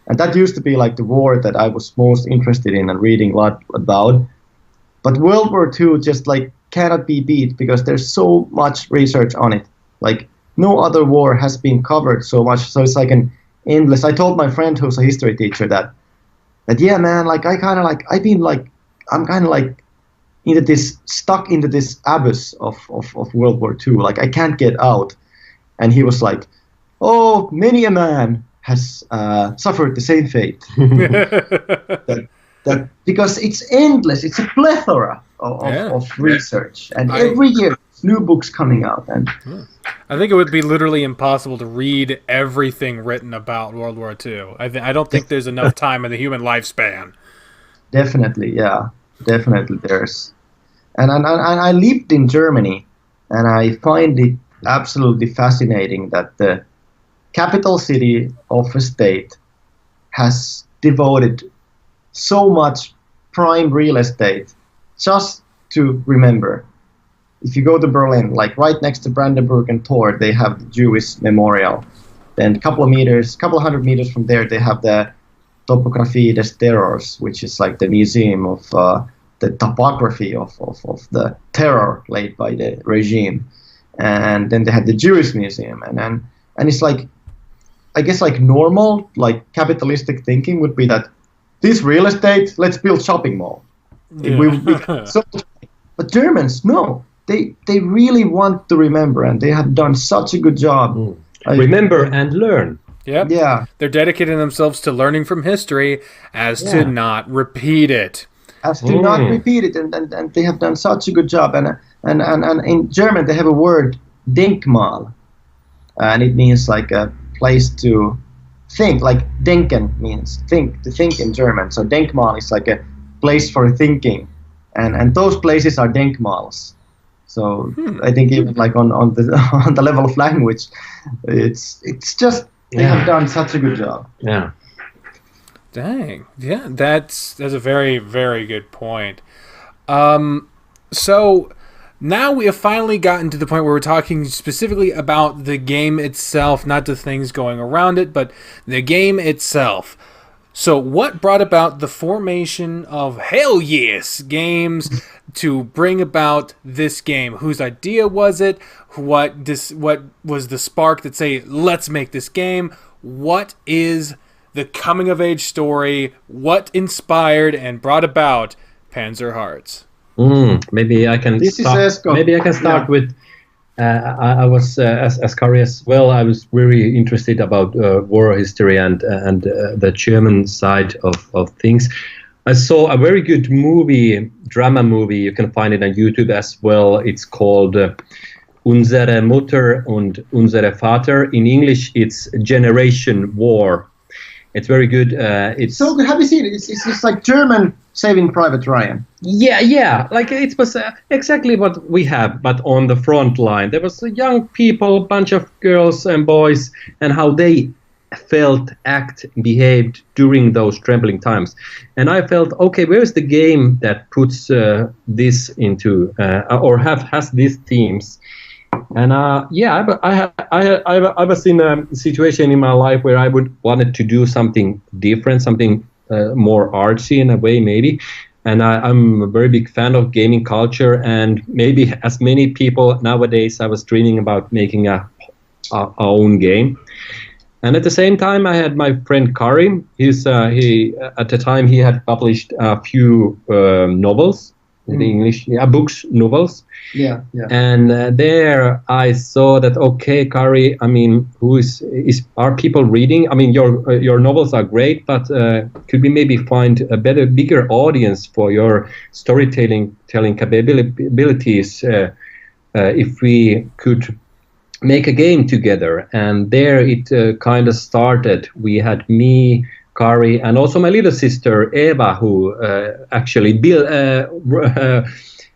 And that used to be like the war that I was most interested in and reading a lot about. But World War II just like cannot be beat because there's so much research on it. Like no other war has been covered so much. So it's like an endless. I told my friend who's a history teacher that yeah, man, like I'm kind of like stuck into this abyss of World War II. Like I can't get out. And he was like, oh, many a man has suffered the same fate. that because it's endless. It's a plethora of research, and every year new books coming out. And I think it would be literally impossible to read everything written about World War II. I don't think there's enough time in the human lifespan. Definitely, yeah, definitely. There's And I lived in Germany, and I find it absolutely fascinating that the capital city of a state has devoted so much prime real estate just to remember. If you go to Berlin, like right next to Brandenburg Tor, they have the Jewish memorial. Then a couple of hundred meters from there, they have the Topographie des Terrors, which is like the museum of the topography of the terror laid by the regime. And then they had the Jewish museum, and it's like, I guess like normal, like capitalistic thinking would be that this real estate, let's build shopping mall. Yeah. But Germans, no, they really want to remember, and they have done such a good job. Remember and learn. Yep. Yeah. They're dedicating themselves to learning from history as to not repeat it. As to not repeat it, and they have done such a good job. And in German they have a word, Denkmal, and it means like a place to think. Like denken means think, to think in German. So Denkmal is like a place for thinking, and those places are Denkmals. So I think even like on the level of language, it's just they have done such a good job. Yeah. Dang. Yeah, that's a very, very good point. So now we have finally gotten to the point where we're talking specifically about the game itself, not the things going around it, but the game itself. So what brought about the formation of Hell Yes Games to bring about this game? Whose idea was it? What was the spark that say, let's make this game? What is the coming-of-age story? What inspired and brought about Panzer Hearts? Maybe I can. This is Esko. Maybe I can start with. I was as Karri as well. I was very interested about war history and the German side of things. I saw a very good drama movie. You can find it on YouTube as well. It's called Unsere Mutter und unsere Vater. In English, it's Generation War. It's very good. It's so good. Have you seen it? It's like German Saving Private Ryan. Yeah. Like it was exactly what we have, but on the front line. There was young people, bunch of girls and boys, and how they felt, behaved during those trembling times. And I felt, okay, where's the game that puts this into, or has these themes? And I was in a situation in my life where I wanted to do something different, something more artsy in a way, maybe. And I'm a very big fan of gaming culture, and maybe as many people nowadays, I was dreaming about making our own game. And at the same time, I had my friend Karri. He at the time he had published a few novels in English, novels. Yeah. And there I saw that, okay, Karri, I mean, are people reading? I mean, your novels are great, but could we maybe find a bigger audience for your storytelling capabilities if we could make a game together? And there it kind of started. We had me, Karri, and also my little sister Eva, who actually built.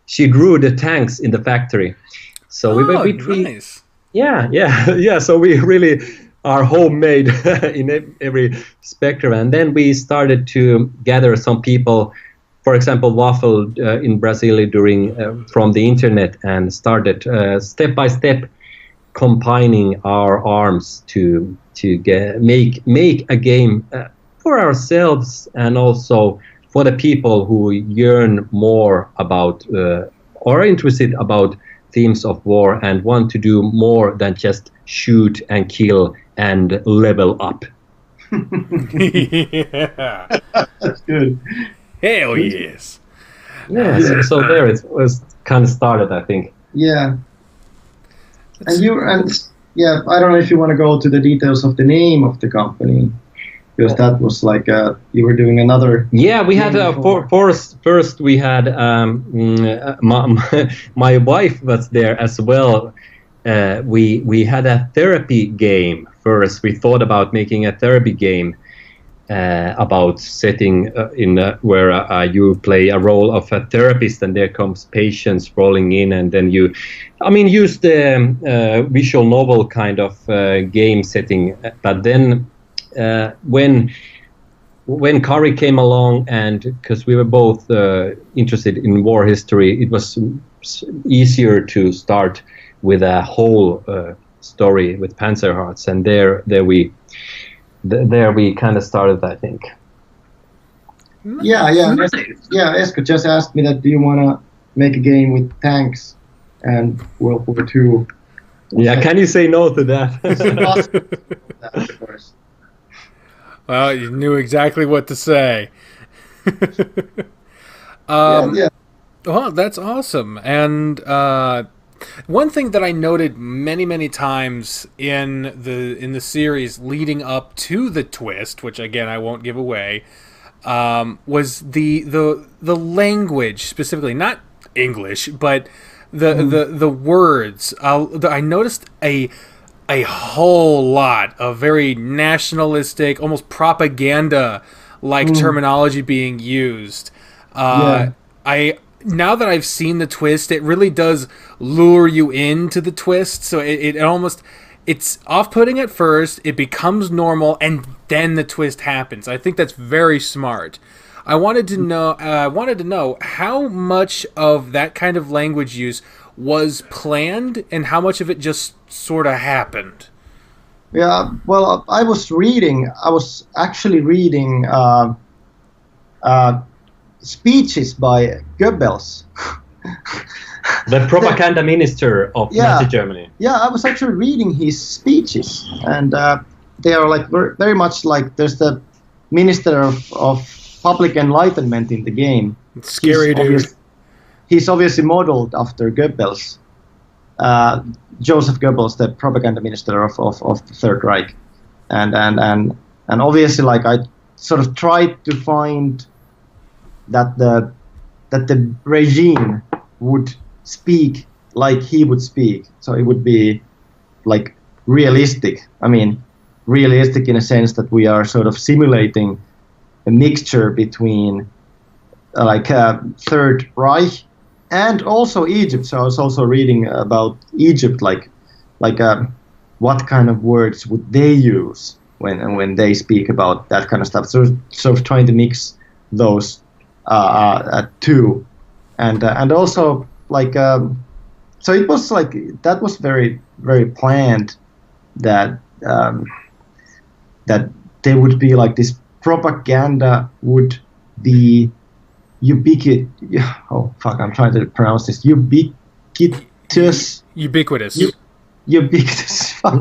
She drew the tanks in the factory. So we nice. Yeah. So we really are homemade in every spectrum. And then we started to gather some people, for example, Waffle in Brazil from the internet, and started step by step combining our arms to make a game for ourselves, and also for the people who yearn more about or are interested about themes of war and want to do more than just shoot and kill and level up. Yeah. That's good. Hell yes. Yeah, so there it was kind of started, I think. Yeah. I don't know if you want to go to the details of the name of the company, because that was like you were doing another. Yeah, we had first we had my wife was there as well. We had a therapy game first. We thought about making a therapy game, about setting where you play a role of a therapist, and there comes patients rolling in, and then you, use the visual novel kind of game setting. But then when Karri came along, and because we were both interested in war history, it was easier to start with a whole story with Panzer Hearts, and there we kind of started, I think. Yeah. Esko just asked me that, do you want to make a game with tanks and World War II? Yeah, can you say no to that? Of course. Well, you knew exactly what to say. Yeah. Well, that's awesome. And one thing that I noted many times in the series leading up to the twist, which again I won't give away, was the language specifically, not English, but the words. I noticed a whole lot of very nationalistic, almost propaganda-like terminology being used. Now that I've seen the twist, it really does lure you into the twist. So it's off-putting at first, it becomes normal, and then the twist happens. I think that's very smart. I wanted to know how much of that kind of language use was planned and how much of it just sort of happened. Yeah, well, I was actually reading speeches by Goebbels. The propaganda minister of Nazi Germany. Yeah, I was actually reading his speeches, and they are like very much like, there's the Minister of Public Enlightenment in the game. Scary dude. He's obviously modeled after Goebbels, Joseph Goebbels, the propaganda minister of the Third Reich, and obviously, like, I sort of tried to find that the regime would speak like he would speak, so it would be like realistic. I mean, realistic in a sense that we are sort of simulating a mixture between Third Reich and also Egypt. So I was also reading about Egypt, like what kind of words would they use when they speak about that kind of stuff. So sort of trying to mix those two, and also like so it was like that was very planned that that there would be like this propaganda would be ubiquitous. Oh fuck! I'm trying to pronounce this. Ubiquitous. Ubiquitous.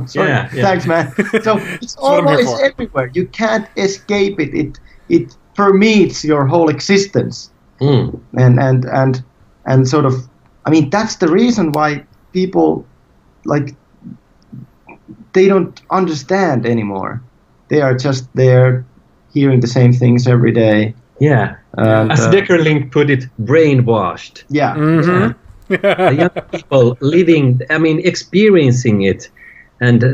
Sorry. Yeah. Thanks, man. So it's always everywhere. You can't escape it. It permeates your whole existence. And sort of, I mean, that's the reason why people, like, they don't understand anymore. They are just there hearing the same things every day. Yeah. As Deckerlink put it, brainwashed. Yeah. Mm-hmm. The young people living, experiencing it, and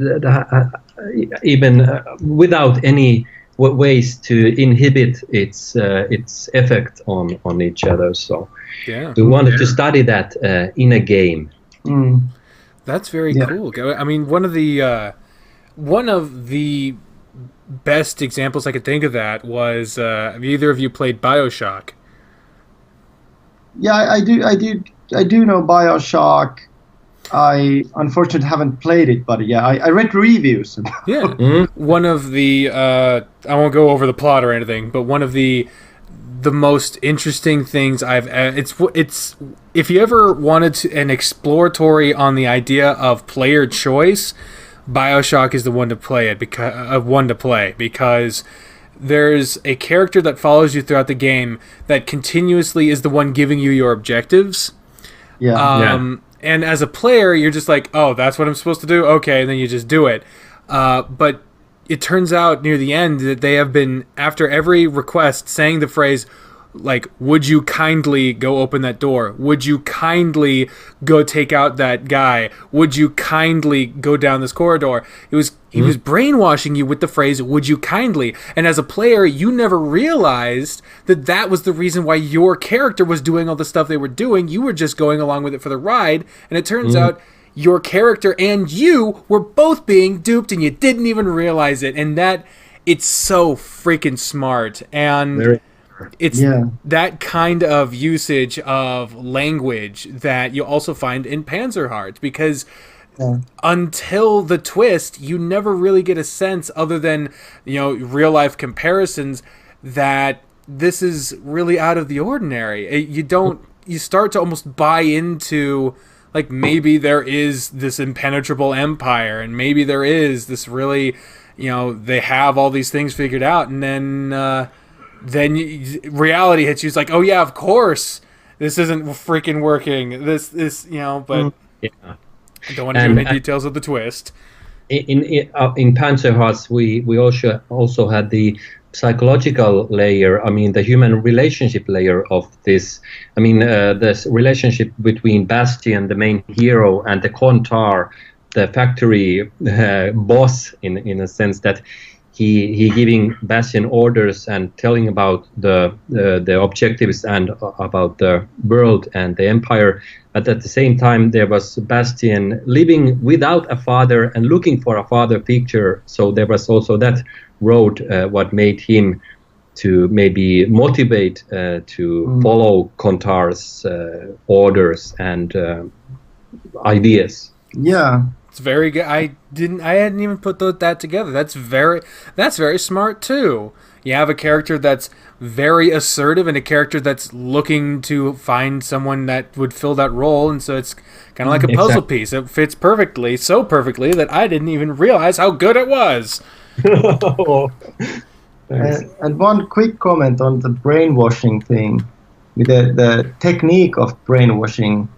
even without any ways to inhibit its effect on each other. So we wanted to study that in a game. That's very cool. I mean, one of the best examples I could think of that was have either of you played BioShock? Yeah, I do know BioShock. I unfortunately haven't played it, but yeah, I read reviews. Yeah. One of the I won't go over the plot or anything, but one of the most interesting things it's if you ever wanted an exploratory on the idea of player choice, BioShock is the one to play because there's a character that follows you throughout the game that continuously is the one giving you your objectives. And as a player, you're just like, oh, that's what I'm supposed to do? Okay, and then you just do it. But it turns out near the end that they have been, after every request, saying the phrase, like, would you kindly go open that door? Would you kindly go take out that guy? Would you kindly go down this corridor? He was brainwashing you with the phrase, would you kindly? And as a player, you never realized that that was the reason why your character was doing all the stuff they were doing. You were just going along with it for the ride. And it turns out your character and you were both being duped and you didn't even realize it. And it's so freaking smart. And it's that kind of usage of language that you also find in Panzer Hearts, because until the twist, you never really get a sense, other than, real life comparisons, that this is really out of the ordinary. You start to almost buy into, like, maybe there is this impenetrable empire, and maybe there is this really, they have all these things figured out, and then reality hits you. It's like, oh yeah, of course, this isn't freaking working. This, but I don't want to give any details of the twist. In Panzer Hearts, we also had the psychological layer. I mean, the human relationship layer of this. I mean, this relationship between Bastian, the main hero, and the Kontar, the factory boss, in a sense that he giving Bastian orders and telling about the objectives and about the world and the empire. But at the same time, there was Bastian living without a father and looking for a father figure. So there was also that road, what made him to maybe motivate to follow Kontar's orders and ideas. Yeah. It's very good. I hadn't even put that together. That's very smart too. You have a character that's very assertive and a character that's looking to find someone that would fill that role, and so it's kind of like a puzzle piece. It fits perfectly, so perfectly that I didn't even realize how good it was. And one quick comment on the brainwashing thing. The technique of brainwashing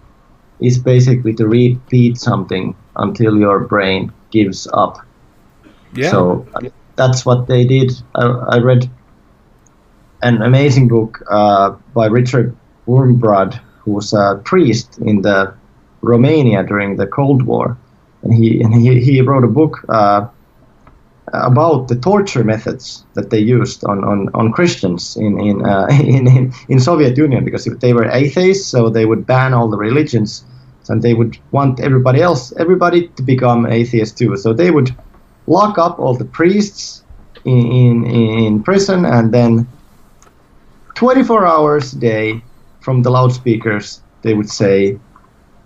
is basically to repeat something until your brain gives up. Yeah. So that's what they did. I read an amazing book by Richard Wurmbrod, who was a priest in the Romania during the Cold War, and he wrote a book about the torture methods that they used on Christians in Soviet Union, because they were atheists, so they would ban all the religions, and they would want everybody to become atheists too. So they would lock up all the priests in prison, and then 24 hours a day from the loudspeakers they would say,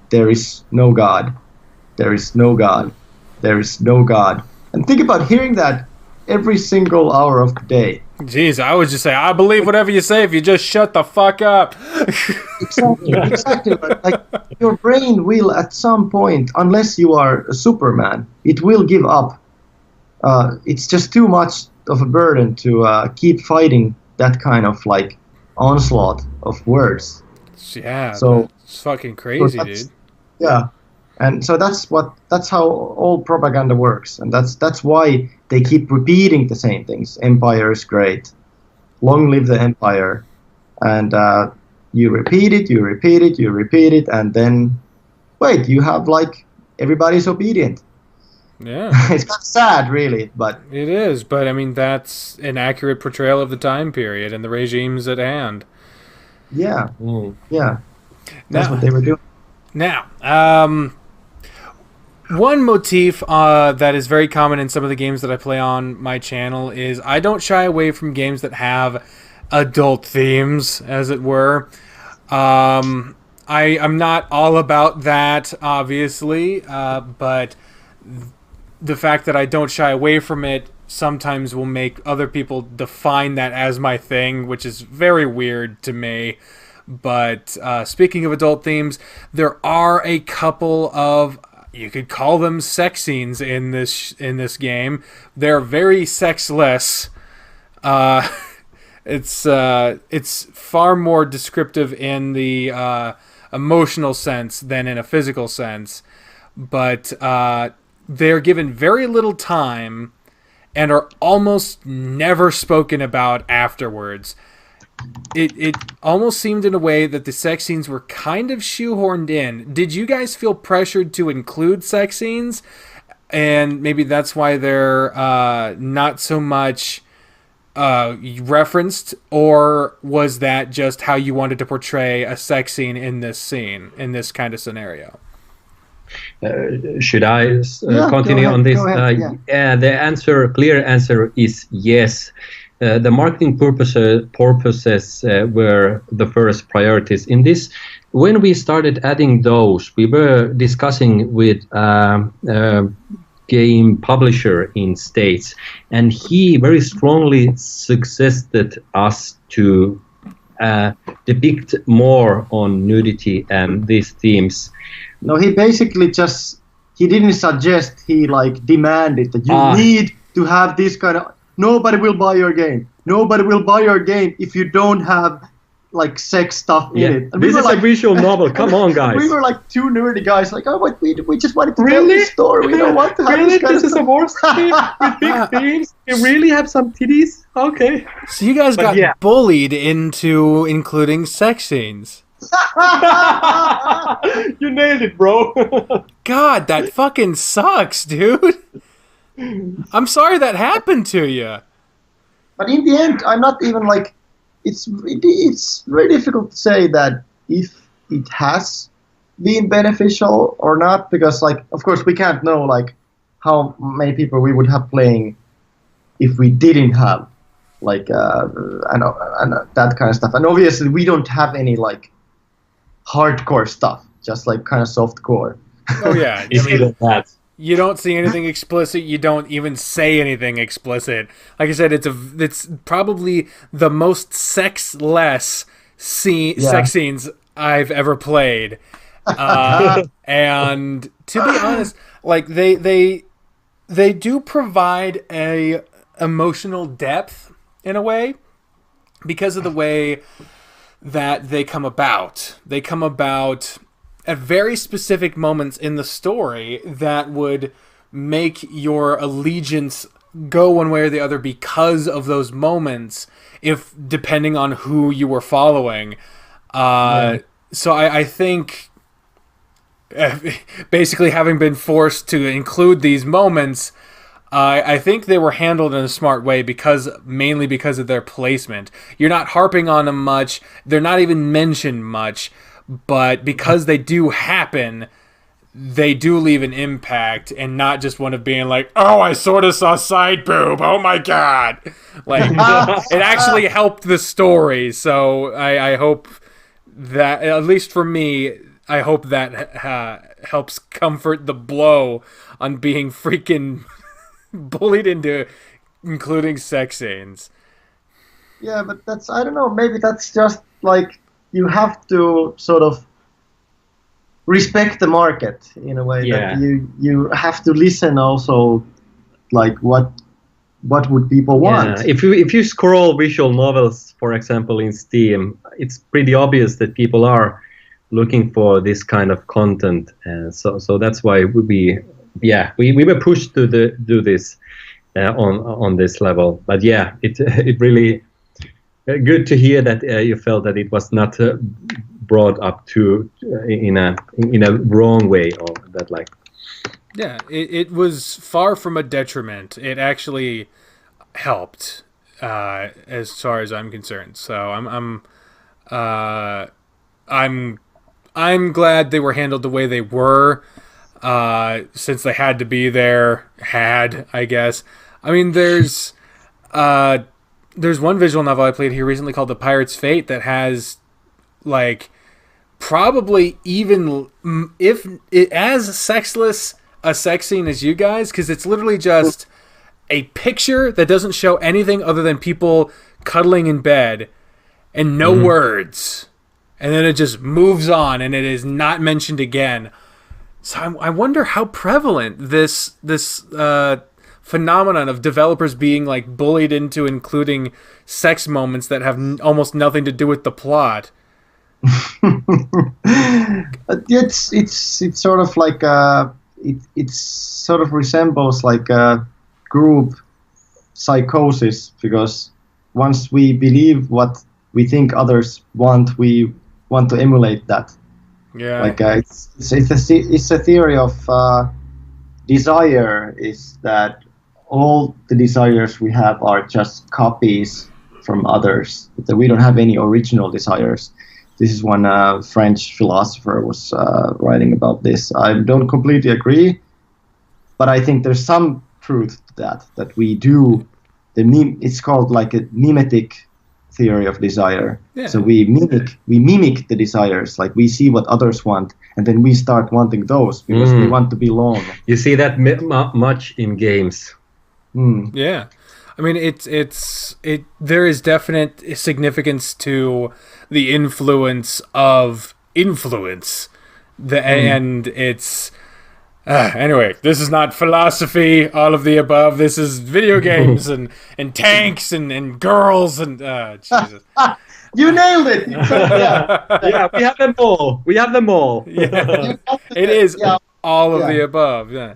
"There is no God, there is no God, there is no God." And think about hearing that every single hour of the day. Jeez, I would just say, I believe whatever you say if you just shut the fuck up. Exactly. Like, your brain will at some point, unless you are a Superman, it will give up. It's just too much of a burden to keep fighting that kind of like onslaught of words. Yeah, so it's fucking crazy, dude. Yeah. And so that's how all propaganda works, and that's why they keep repeating the same things. Empire is great, long live the empire, and you repeat it, and then wait, you have like everybody's obedient. Yeah, it's kind of sad, really, but it is. But I mean, that's an accurate portrayal of the time period and the regimes at hand. Yeah, yeah, that's what they were doing. Now, one motif that is very common in some of the games that I play on my channel is I don't shy away from games that have adult themes, as it were. I'm not all about that, obviously, but the fact that I don't shy away from it sometimes will make other people define that as my thing, which is very weird to me. But speaking of adult themes, there are a couple of, you could call them sex scenes in this game. They're very sexless. It's far more descriptive in the emotional sense than in a physical sense. But they're given very little time and are almost never spoken about afterwards. it almost seemed in a way that the sex scenes were kind of shoehorned in. Did you guys feel pressured to include sex scenes? And maybe that's why they're not so much referenced, or was that just how you wanted to portray a sex scene, in this kind of scenario? Should I continue on this? The clear answer is yes. The marketing purposes were the first priorities in this. When we started adding those, we were discussing with game publisher in States, and he very strongly suggested us to depict more on nudity and these themes. No, he basically he didn't suggest, he like demanded that you need to have this kind of, nobody will buy your game. Nobody will buy your game if you don't have like sex stuff in it. And this is like, a visual novel. Come on, guys. We were like two nerdy guys, like, oh, but we just wanted to tell this story. We don't want to have this kind of is a war scene with big themes. You really have some titties? Okay. So you guys got bullied into including sex scenes. You nailed it, bro. God, that fucking sucks, dude. I'm sorry that happened to you. But in the end, I'm not even like, it's very difficult to say that if it has been beneficial or not, because like, of course, we can't know like how many people we would have playing if we didn't have like that kind of stuff. And obviously, we don't have any like hardcore stuff, just like kind of softcore. Oh yeah, you don't see anything explicit. You don't even say anything explicit. Like I said, it's probably the most sexless sex scenes I've ever played. And to be honest, like they do provide a emotional depth in a way because of the way that they come about. They come about at very specific moments in the story that would make your allegiance go one way or the other because of those moments, if depending on who you were following. So I think basically having been forced to include these moments, I think they were handled in a smart way mainly because of their placement. You're not harping on them much. They're not even mentioned much. But because they do happen, they do leave an impact, and not just one of being like, oh, I sort of saw side boob, oh my god. Like, it actually helped the story, so I hope that, at least for me, I hope that helps comfort the blow on being freaking bullied into including sex scenes. Yeah, but that's, I don't know, maybe that's just like, you have to sort of respect the market in a way that you have to listen also, like what would people want. If you scroll visual novels, for example, in Steam, it's pretty obvious that people are looking for this kind of content, and so that's why we were pushed to do this on this level. But yeah, it really. Good to hear that you felt that it was not brought up to in a wrong way, or that like. Yeah, it was far from a detriment. It actually helped, as far as I'm concerned. So I'm glad they were handled the way they were, since they had to be there. I guess. I mean, there's one visual novel I played here recently called The Pirate's Fate that has, like, probably even if it as sexless a sex scene as you guys, because it's literally just a picture that doesn't show anything other than people cuddling in bed and no words. And then it just moves on and it is not mentioned again. So I wonder how prevalent this phenomenon of developers being like bullied into including sex moments that have almost nothing to do with the plot. It's sort of like it sort of resembles like a group psychosis, because once we believe what we think others want, we want to emulate that. Yeah. Like it's a theory of desire, is that all the desires we have are just copies from others, that we don't have any original desires. This is one French philosopher was writing about this. I don't completely agree, but I think there's some truth to that we do. It's called like a mimetic theory of desire. Yeah. So we mimic the desires, like we see what others want, and then we start wanting those because we want to belong. You see that much in games. Yeah, I mean there is definite significance to the influence of influence, and it's anyway. This is not philosophy, all of the above. This is video games and tanks and girls and Jesus. You nailed it. Yeah, we have them all. Yeah, it is all of the above. Yeah.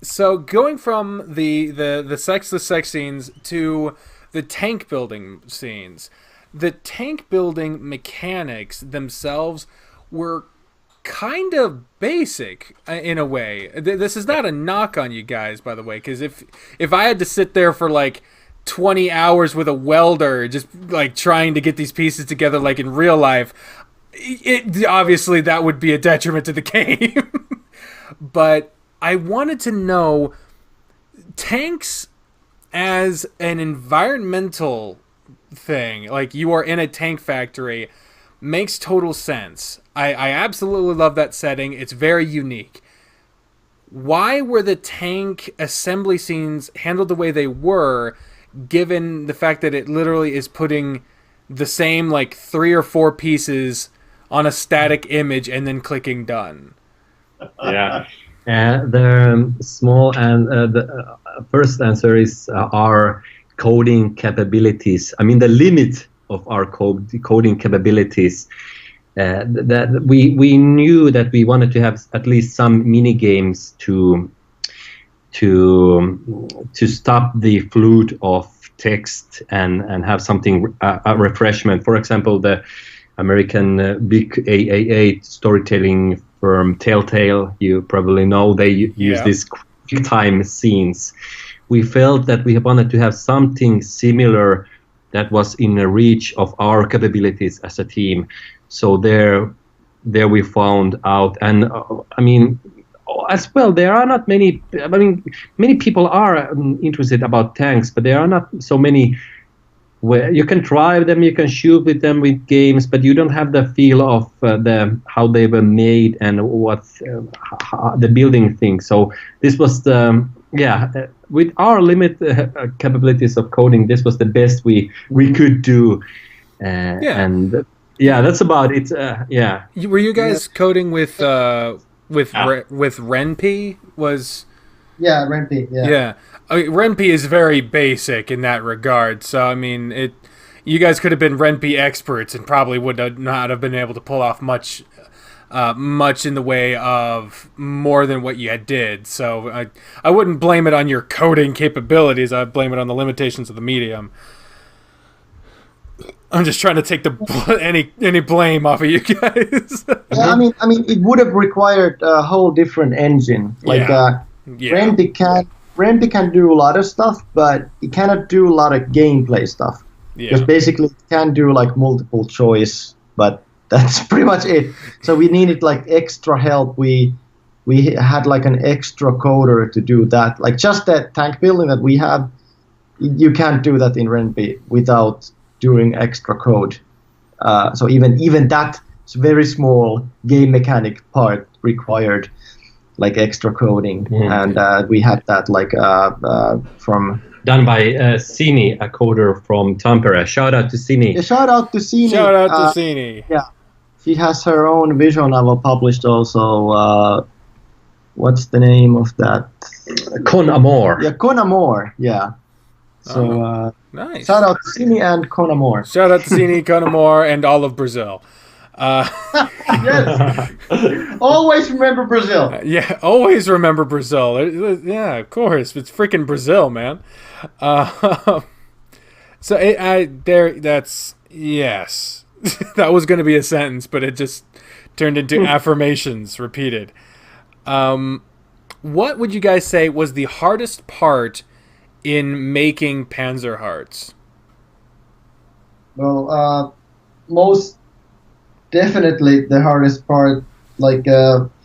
So going from the sexless sex scenes to the tank building scenes, the tank building mechanics themselves were kind of basic in a way. This is not a knock on you guys, by the way, because if I had to sit there for like 20 hours with a welder just like trying to get these pieces together like in real life, it obviously that would be a detriment to the game. But I wanted to know, tanks as an environmental thing, like you are in a tank factory, makes total sense. I absolutely love that setting. It's very unique. Why were the tank assembly scenes handled the way they were, given the fact that it literally is putting the same like 3 or 4 pieces on a static image and then clicking done? Yeah. The small and the first answer is our coding capabilities. I mean, the limit of our coding capabilities. That we knew that we wanted to have at least some mini games to stop the flood of text and have something a refreshment. For example, the American big AAA storytelling firm Telltale, you probably know, they use these quick time scenes. We felt that we wanted to have something similar that was in the reach of our capabilities as a team. So there we found out, and I mean, as well, there are not many. I mean, many people are interested about tanks, but there are not so many where you can drive them, you can shoot with them with games, but you don't have the feel of how they were made and what the building thing. So this was the with our limited capabilities of coding, this was the best we could do, and that's about it. Were you guys coding with Ren'Py? Yeah, Ren'Py. Yeah. I mean, Ren'Py is very basic in that regard. So I mean, you guys could have been Ren'Py experts and probably would not have been able to pull off much in the way of more than what you did. So I wouldn't blame it on your coding capabilities. I'd blame it on the limitations of the medium. I'm just trying to take any blame off of you guys. Yeah, I mean, it would have required a whole different engine. Like Ren'Py can do a lot of stuff, but it cannot do a lot of gameplay stuff. Yeah. Because basically it can do like multiple choice, but that's pretty much it. So we needed like extra help. We had like an extra coder to do that. Like just that tank building that we have, you can't do that in Ren'Py without doing extra code. So even that very small game mechanic part required like extra coding, and we had that like from done by Sini, a coder from Tampere. Shout out to Sini. Yeah, shout out to Sini. Shout out to Sini. Yeah, she has her own visual novel published also. What's the name of that? Con Amor. Yeah, Con Amor. Yeah. So nice. Shout out to Sini and Con Amor. Shout out to Sini, Con Amor, and all of Brazil. Yes. Always remember Brazil. Yeah, always remember Brazil. Yeah, of course. It's freaking Brazil, man. So that's yes. That was going to be a sentence, but it just turned into affirmations repeated. What would you guys say was the hardest part in making Panzer Hearts? Well, most definitely the hardest part, like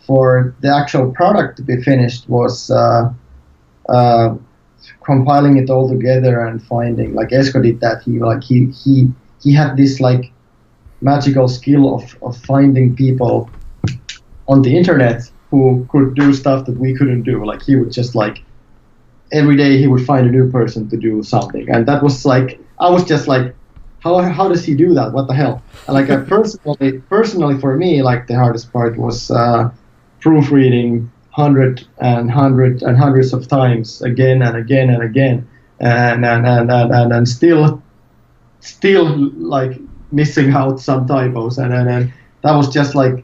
for the actual product to be finished, was compiling it all together and finding. Like Esko did that. He had this like magical skill of finding people on the internet who could do stuff that we couldn't do. Like he would just like every day he would find a new person to do something, and that was like I was just like, how does he do that? What the hell? And like personally for me, like the hardest part was proofreading hundreds of times again and again and again, and still like missing out some typos, and that was just like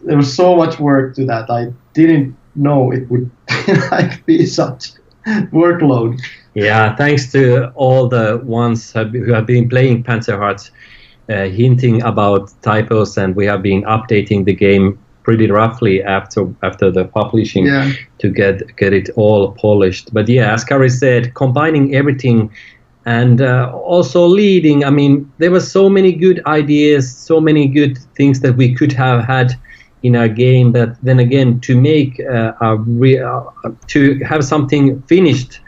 there was so much work to that. I didn't know it would like be such workload. Yeah, thanks to all the ones who have been playing Panzer Hearts, hinting about typos, and we have been updating the game pretty roughly after the publishing to get it all polished. But yeah, as Karri said, combining everything and also leading. I mean, there were so many good ideas, so many good things that we could have had in our game. But then again, to make to have something finished,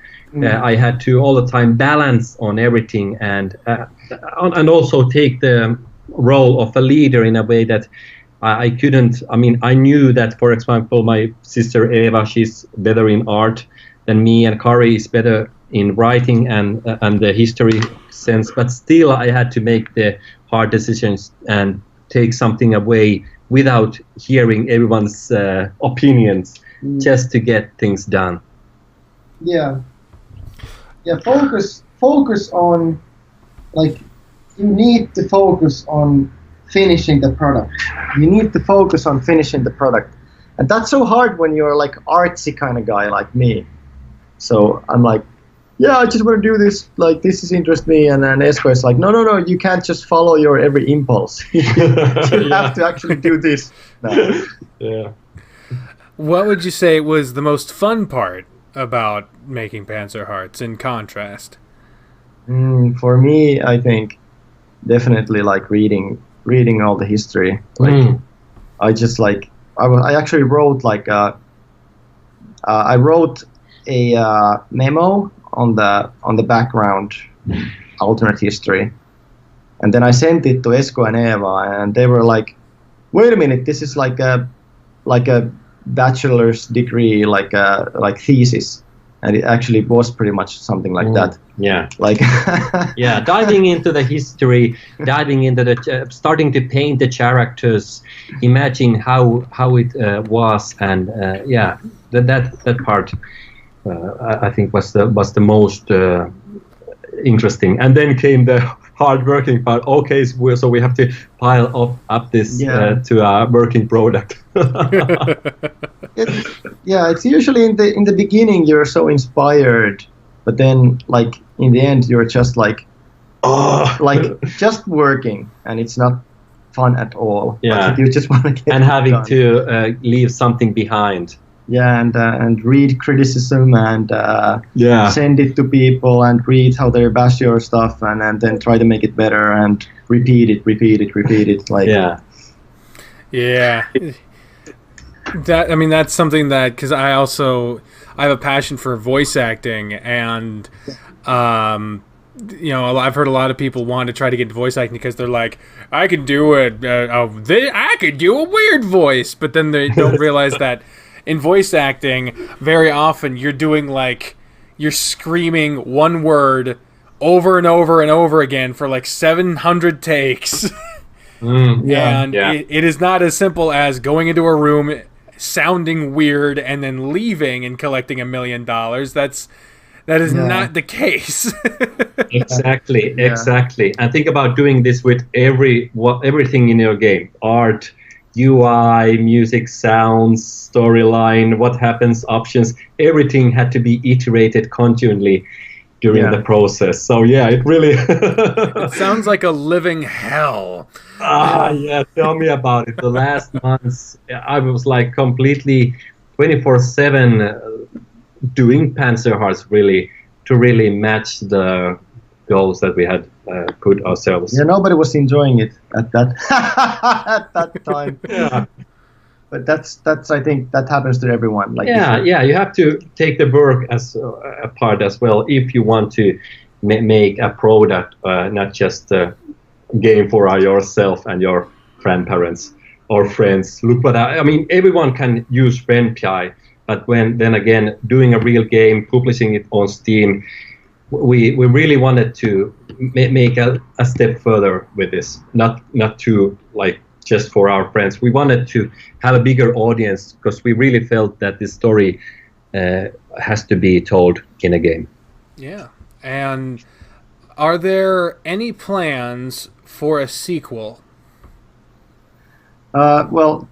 I had to all the time balance on everything and also take the role of a leader in a way that I couldn't. I mean, I knew that, for example, my sister Eva, she's better in art than me, and Karri is better in writing and the history sense. But still, I had to make the hard decisions and take something away without hearing everyone's opinions, just to get things done. Yeah. Focus on, like, you need to focus on finishing the product. You need to focus on finishing the product, and that's so hard when you're like artsy kind of guy like me. So I'm like, yeah, I just want to do this. Like, this interests me. And then Esko is like, no, you can't just follow your every impulse. You have to actually do this now. Yeah. What would you say was the most fun part about making Panzer Hearts in contrast? For me, I think definitely like reading all the history. Like, I just like, I actually wrote like I wrote a memo on the background alternate history, and then I sent it to Esko and Eva, and they were like, wait a minute, this is like a bachelor's degree, like thesis, and it actually was pretty much something like that. Yeah, like yeah, diving into the history, diving into the starting to paint the characters, imagine how it was, and yeah, that part I think was the most interesting. And then came the hard working part. Okay, so we have to pile up this to a working product. It's usually in the beginning you're so inspired, but then like in the end you're just like just working, and it's not fun at all. Yeah, like, you just want to get and having done. to leave something behind. Yeah, and read criticism and send it to people and read how they bash your stuff, and then try to make it better and repeat it. Like That, I mean, that's something that, because I have a passion for voice acting, and you know, I've heard a lot of people want to try to get voice acting because they're like, I can do it, I could do a weird voice, but then they don't realize that in voice acting, very often you're doing like, you're screaming one word over and over and over again for like 700 takes. It is not as simple as going into a room, sounding weird, and then leaving and collecting $1 million. That is not the case. Exactly. And think about doing this with everything in your game: art, UI, music, sounds, storyline, what happens, options. Everything had to be iterated continually. during the process. So yeah, it really it sounds like a living hell. Yeah, tell me about it. The last months I was like completely 24/7 doing Panzer Hearts really to really match the goals that we had put ourselves. Yeah, nobody was enjoying it at that at that time. Yeah. But that's I think that happens to everyone. Like yeah, you have to take the work as a part as well if you want to make a product, not just a game for yourself and your grandparents or friends. Look what I mean. Everyone can use FriendPi, but then again, doing a real game, publishing it on Steam, we really wanted to make a step further with this. Not to like just for our friends. We wanted to have a bigger audience because we really felt that this story has to be told in a game. Yeah. And are there any plans for a sequel? Well,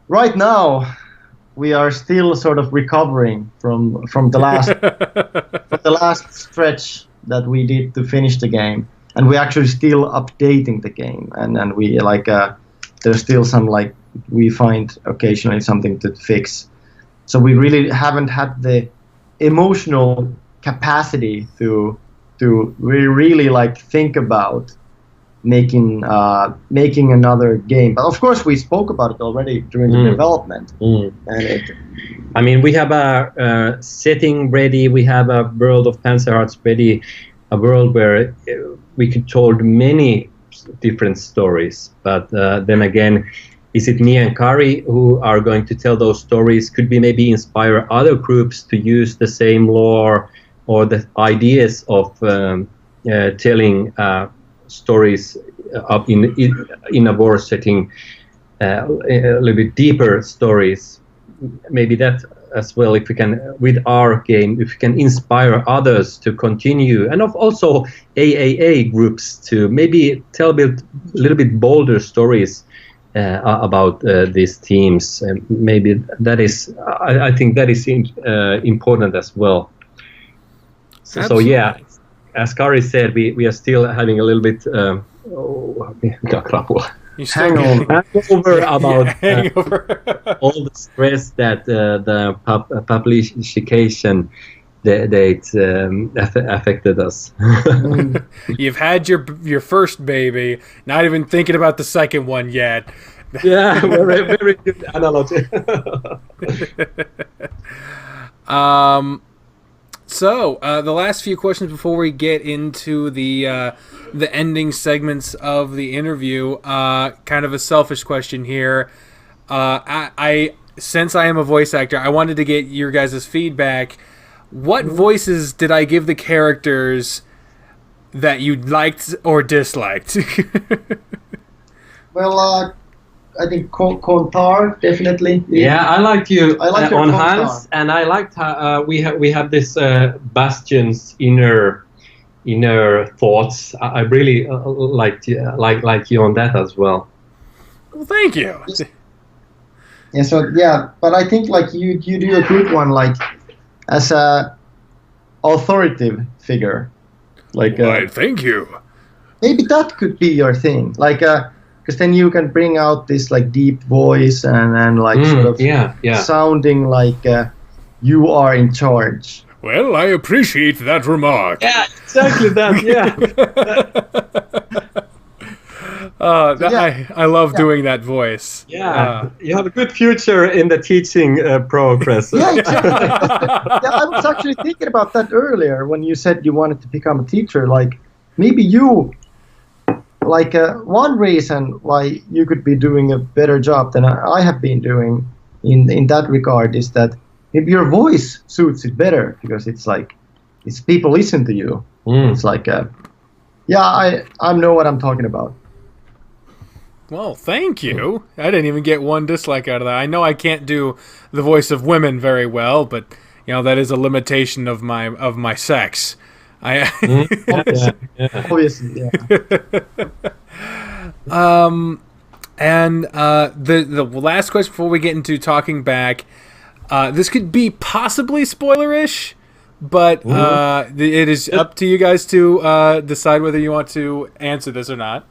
right now we are still sort of recovering from the last from the last stretch that we did to finish the game, and we're actually still updating the game, and we there's still some we find occasionally something to fix. So we really haven't had the emotional capacity to really think about making another game. But of course we spoke about it already during the development. And we have a setting ready, we have a world of Panzer Hearts ready, a world where we could told many different stories, but then again, is it me and Karri who are going to tell those stories? Could we maybe inspire other groups to use the same lore or the ideas of telling stories up in a war setting, a little bit deeper stories? Maybe that as well, if we can, with our game, if we can inspire others to continue, and also AAA groups to maybe tell a little bit bolder stories about these themes. Maybe that is, I think that is important as well. So yeah, as Karri said, we are still having a little bit hangover about all the stress that the publication date affected us. You've had your first baby, not even thinking about the second one yet. Yeah, very good analogy. So the last few questions before we get into the ending segments of the interview, kind of a selfish question here. I since I am a voice actor, I wanted to get your guys' feedback. What voices did I give the characters that you liked or disliked? Well, I think Kontar, definitely. Yeah, I liked you on Kontar. Hans, and I liked how we have this Bastion's inner thoughts. I really liked you on that as well. Well, thank you. Yeah, so yeah, but I think you do a good one as a authoritative figure. Right, thank you. Maybe that could be your thing, because then you can bring out this deep voice and sort of sounding like you are in charge. Well, I appreciate that remark. Yeah, exactly that. Yeah. I love doing that voice. Yeah, you have a good future in the teaching progress. Yeah, exactly. I was actually thinking about that earlier when you said you wanted to become a teacher. Maybe you, one reason why you could be doing a better job than I have been doing in that regard is that maybe your voice suits it better, because it's people listen to you. It's I know what I'm talking about. Well, thank you. I didn't even get one dislike out of that. I know I can't do the voice of women very well, but that is a limitation of my sex. Obviously, yeah. And the last question before we get into talking back, This could be possibly spoilerish, but it is up to you guys to decide whether you want to answer this or not.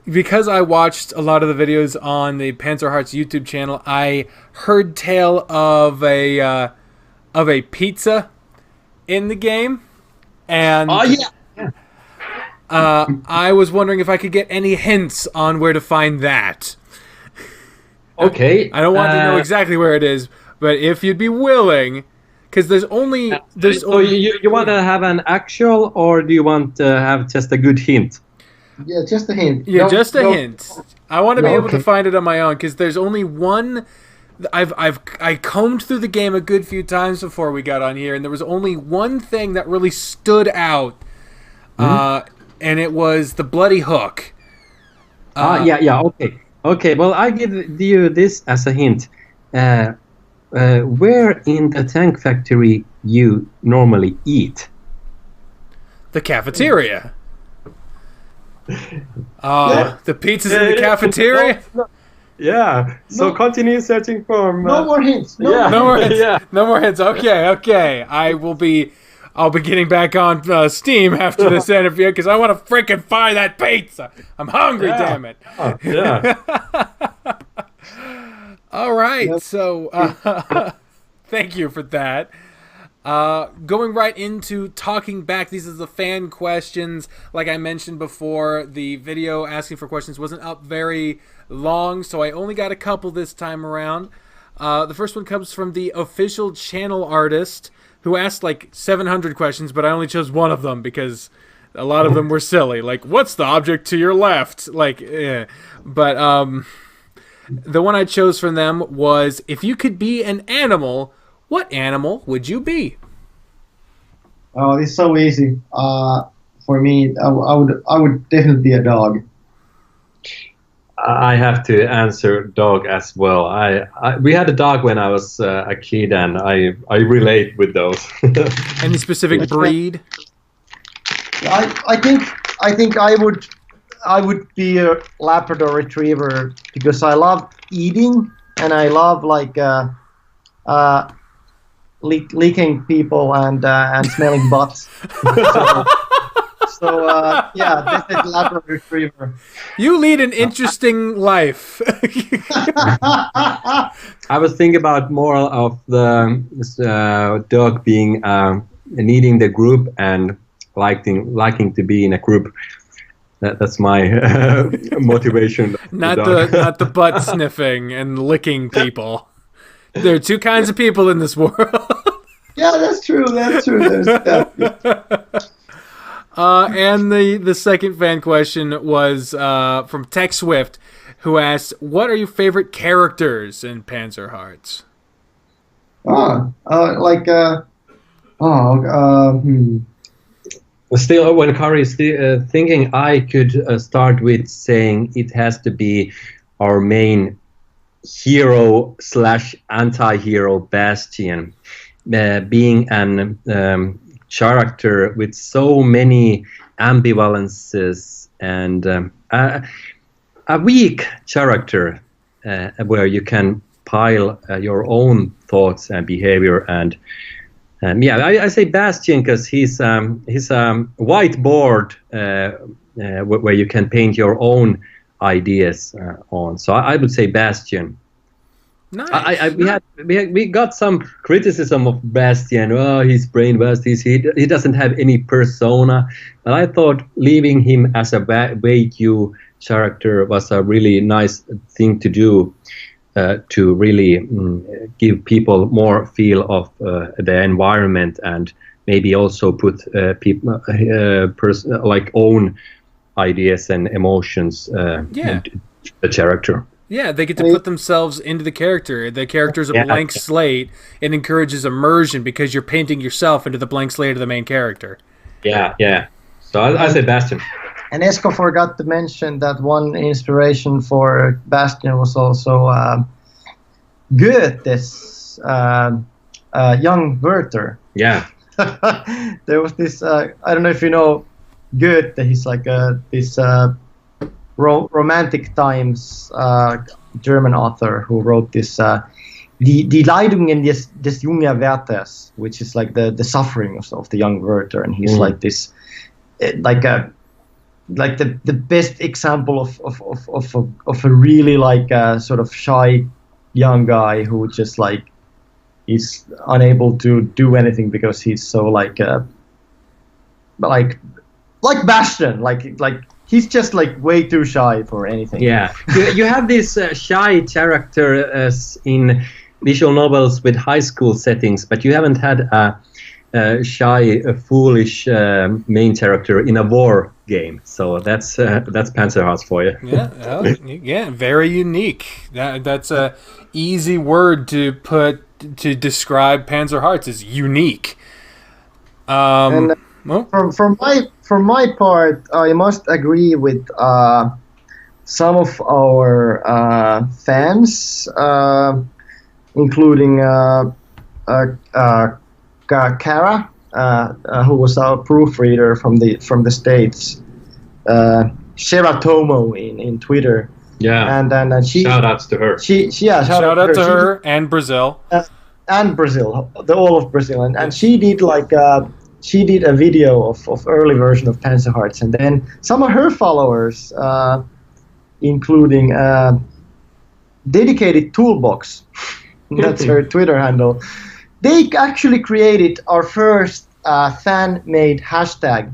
Because I watched a lot of the videos on the Panzer Hearts YouTube channel, I heard tale of a pizza in the game, and I was wondering if I could get any hints on where to find that. Okay. I don't want to know exactly where it is, but if you'd be willing, because there's only you want to have an actual, or do you want to have just a good hint? Yeah, just a hint. Yeah, just a hint. I want to be able to find it on my own because there's only one. I combed through the game a good few times before we got on here, and there was only one thing that really stood out, and it was the bloody hook. Okay. Well, I give you this as a hint. Where in the tank factory you normally eat? The cafeteria. The pizza's in the cafeteria? No. Yeah. So continue searching for... no more hints. No more hints. Yeah. No more hints. Okay. I'll be getting back on Steam after this interview because I want to freaking find that pizza. I'm hungry, damn it. All right. So thank you for that. Going right into talking back, these are the fan questions. Like I mentioned before, the video asking for questions wasn't up very long, so I only got a couple this time around. The first one comes from the official channel artist, who asked like 700 questions, but I only chose one of them because a lot of them were silly. Like, what's the object to your left? Like, But the one I chose from them was, if you could be an animal, what animal would you be? Oh, it's so easy. For me, I would definitely be a dog. I have to answer dog as well. We had a dog when I was a kid, and I relate with those. Any specific breed? I think I would be a Labrador Retriever because I love eating and I love licking people and smelling butts. So definitely Labrador Retriever. You lead an interesting life. I was thinking about more of the dog being needing the group and liking to be in a group. That's my motivation. Not the butt sniffing and licking people. There are two kinds of people in this world. Yeah, that's true. There's that. And the second fan question was from Tech Swift, who asked, "What are your favorite characters in Panzer Hearts?" Still, when Karri is thinking, I could start with saying it has to be our main hero / anti-hero Bastion, being an character with so many ambivalences and a weak character where you can pile your own thoughts and behavior and I say Bastion because he's a whiteboard where you can paint your own ideas on. So I would say Bastion. Nice. We got some criticism of Bastion. Oh, he's brainwashed. He doesn't have any persona. But I thought leaving him as a vague character was a really nice thing to do. To really give people more feel of the environment and maybe also put people own ideas and emotions into the character. Yeah, they get to put themselves into the character. The character's a blank slate. It encourages immersion because you're painting yourself into the blank slate of the main character. Yeah. So I say Bastion. And Esko forgot to mention that one inspiration for Bastion was also Goethe's young Werther. Yeah. There was this, I don't know if you know Goethe, he's like this romantic times German author who wrote this Die Leidungen des jungen Werthers, which is like the suffering of the young Werther, and he's like this, like the best example of a really like sort of shy young guy who just like is unable to do anything because he's so like Bastian, like he's just like way too shy for anything. Yeah, you have this shy character as in visual novels with high school settings, but you haven't had a shy, foolish main character in a war game. So that's Panzer Hearts for you. Yeah, very unique. That's a easy word to put to describe Panzer Hearts is unique. And from my part, I must agree with some of our fans, including Kara, who was our proofreader from the States, Sheratomo in Twitter. Yeah, and she shout outs to her. Shout out to her and Brazil. And Brazil, the all of Brazil, and she did she did a video of early version of Panzer Hearts, and then some of her followers, including Dedicated Toolbox, that's her Twitter handle, they actually created our first fan-made hashtag,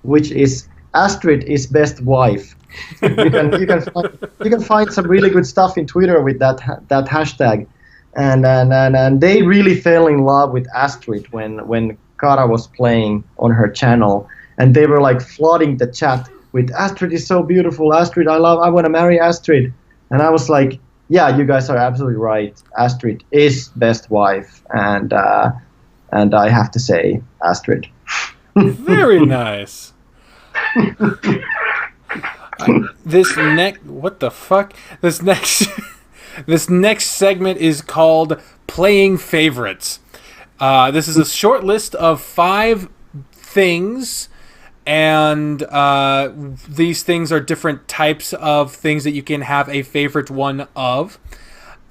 which is Astrid is best wife. You can find some really good stuff in Twitter with that hashtag, and they really fell in love with Astrid when Kara was playing on her channel, and they were like flooding the chat with Astrid is so beautiful, Astrid I want to marry Astrid, and I was like, yeah, you guys are absolutely right. Astrid is best wife, and I have to say Astrid. Very nice. What the fuck? This next segment is called Playing Favorites. This is a short list of 5 things, and these things are different types of things that you can have a favorite one of.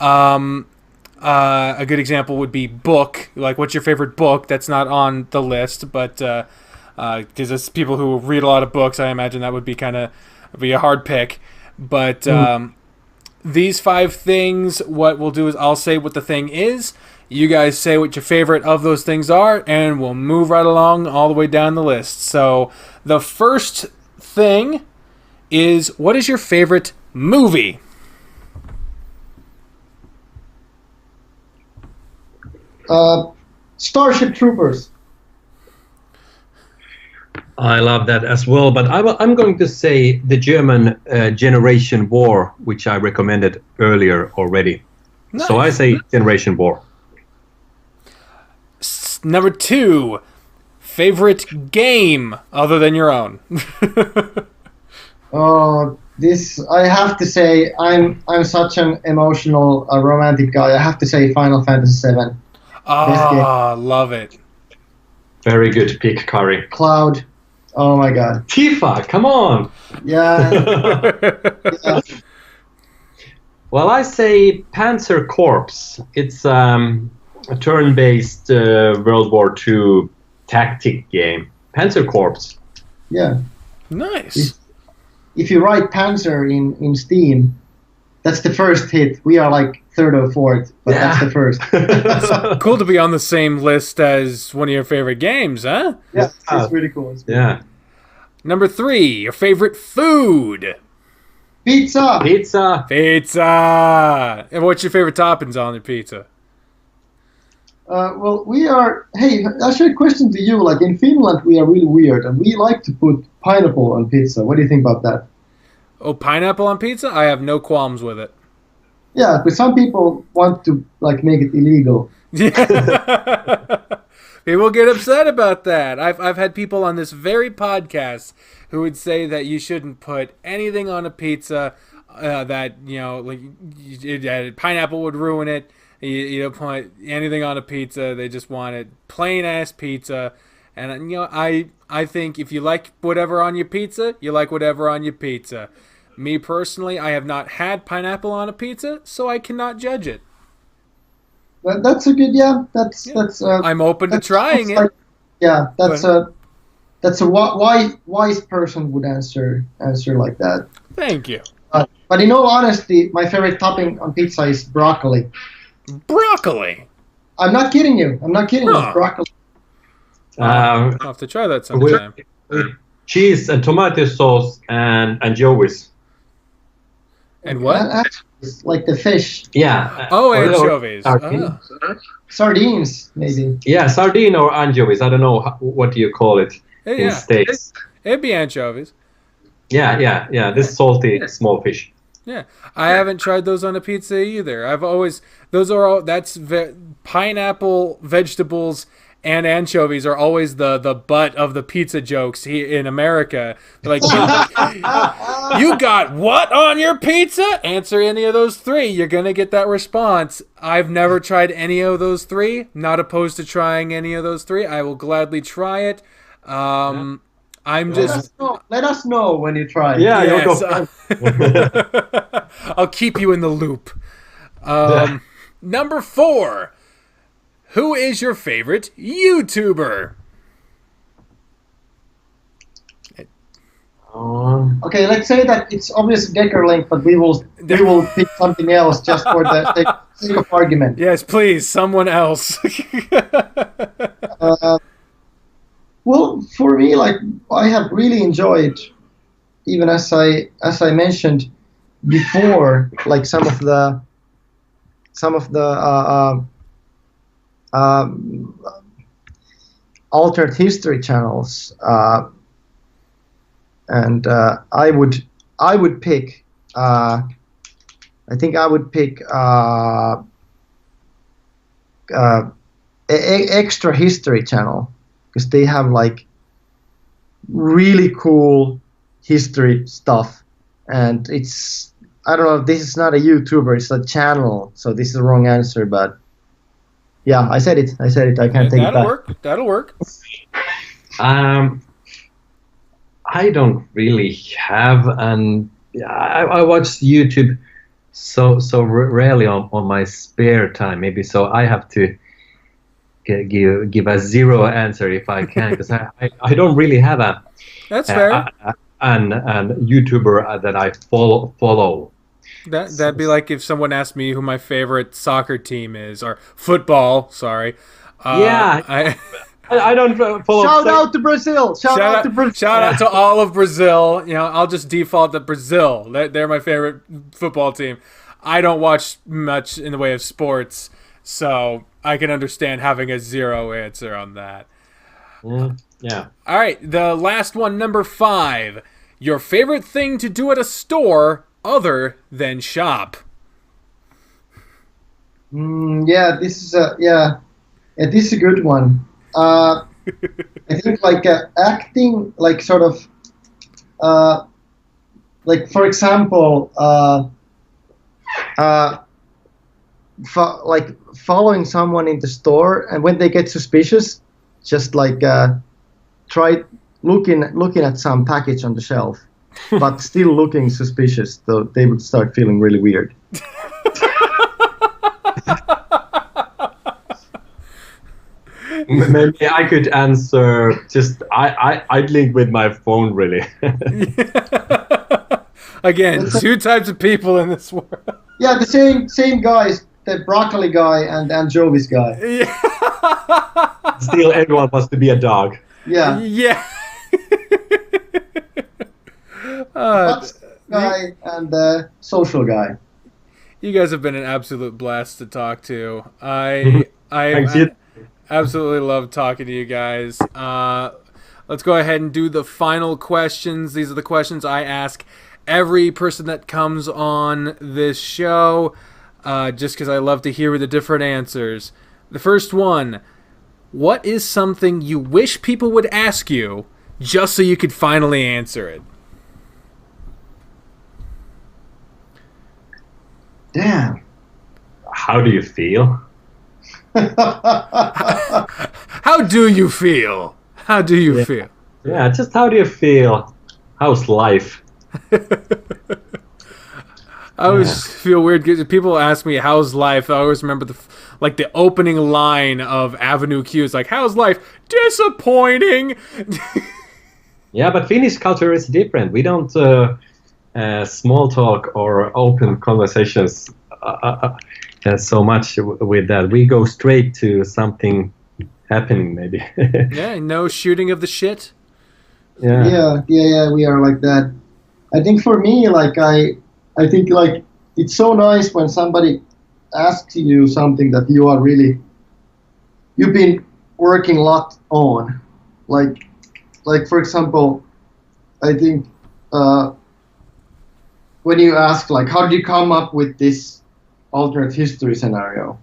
A good example would be book. Like, what's your favorite book? That's not on the list, but because it's people who read a lot of books, I imagine that would be a hard pick. But these 5 things, what we'll do is I'll say what the thing is. You guys say what your favorite of those things are, and we'll move right along all the way down the list. So the first thing is, what is your favorite movie? Starship Troopers. I love that as well, but I'm going to say the German Generation War, which I recommended earlier already. Nice. So I say Generation War. Number 2, favorite game other than your own. This I have to say, I'm such an emotional, romantic guy. I have to say Final Fantasy VII. Love it. Very good pick, Karri. Cloud. Oh my god. Tifa, come on. Yeah. Yeah. Well, I say Panzer Corps. It's a turn-based World War II tactic game. Panzer Corps. Yeah. Nice. If you write Panzer in Steam, that's the first hit. We are like 3rd or 4th, but that's the first. It's cool to be on the same list as one of your favorite games, huh? Yeah, it's really cool. Yeah. Number 3, your favorite food. Pizza. And what's your favorite toppings on your pizza? Well, we are... Hey, actually a question to you. Like, in Finland, we are really weird, and we like to put pineapple on pizza. What do you think about that? Oh, pineapple on pizza? I have no qualms with it. Yeah, but some people want to, like, make it illegal. People get upset about that. I've had people on this very podcast who would say that you shouldn't put anything on a pizza that, you know, like pineapple would ruin it. You don't put anything on a pizza. They just want it plain-ass pizza. And, you know, I think if you like whatever on your pizza, you like whatever on your pizza. Me personally, I have not had pineapple on a pizza, so I cannot judge it. That's a good, That's. I'm open to trying it. Like, that's a wise person would answer like that. Thank you. But in all honesty, my favorite topping on pizza is broccoli. Broccoli. I'm not kidding you. It's broccoli. I'll have to try that sometime. With cheese and tomato sauce and anchovies. And what? It's like the fish. Yeah. Anchovies. Sardines, maybe. Yeah, sardine or anchovies. I don't know what do you call it in States. It'd be anchovies. Yeah. This salty small fish. Yeah, I haven't tried those on a pizza either. That's pineapple, vegetables, and anchovies are always the butt of the pizza jokes here in America. They're like, you got what on your pizza? Answer any of those three. You're going to get that response. I've never tried any of those three. Not opposed to trying any of those three. I will gladly try it. Let us know when you try. Yeah, yes, I'll keep you in the loop. Number 4. Who is your favorite YouTuber? Okay, let's say that it's obviously Deckerlink, but we will pick something else just for the sake of argument. Yes, please, someone else. Well, for me, like I have really enjoyed, even as I mentioned before, like some of the alternate history channels, and I would pick. I think I would pick Extra History channel. Because they have like really cool history stuff, and I don't know if this is not a YouTuber, it's a channel, so this is the wrong answer, but yeah, I said it. I can't take it back. That'll work. I don't really have, and I watch YouTube so rarely on my spare time, maybe, so I have to give a zero answer if I can, because I don't really have that's fair. An YouTuber that I follow. That'd be like if someone asked me who my favorite soccer team is, or football. Sorry. I don't follow. Shout out to Brazil! Shout out to Brazil! Shout out to all of Brazil. You know, I'll just default to Brazil. They're my favorite football team. I don't watch much in the way of sports, so I can understand having a zero answer on that. Yeah. All right, the last one, number 5. Your favorite thing to do at a store other than shop? This is a good one. I think like acting, like sort of, like for example, like following someone in the store, and when they get suspicious, just like try looking at some package on the shelf, but still looking suspicious, so they would start feeling really weird. Maybe I could answer just I'd link with my phone, really. Again, 2 types of people in this world. Yeah, the same guys, the broccoli guy and the anchovies guy. Yeah. Still, everyone wants to be a dog. Yeah. Yeah. Guy and the social guy. You guys have been an absolute blast to talk to. I absolutely love talking to you guys. Let's go ahead and do the final questions. These are the questions I ask every person that comes on this show, just because I love to hear the different answers. The first one: what is something you wish people would ask you just so you could finally answer it? Damn. How do you feel? How do you feel? How do you feel? Yeah, just how do you feel? How's life? I always feel weird because people ask me how's life. I always remember the opening line of Avenue Q is like, "How's life? Disappointing." Yeah, but Finnish culture is different. We don't small talk or open conversations so much with that. We go straight to something happening, maybe. Yeah, no shooting of the shit. Yeah, we are like that. I think for me, like I think like it's so nice when somebody asks you something that you've been working a lot on. Like for example, I think when you ask like, how did you come up with this alternate history scenario?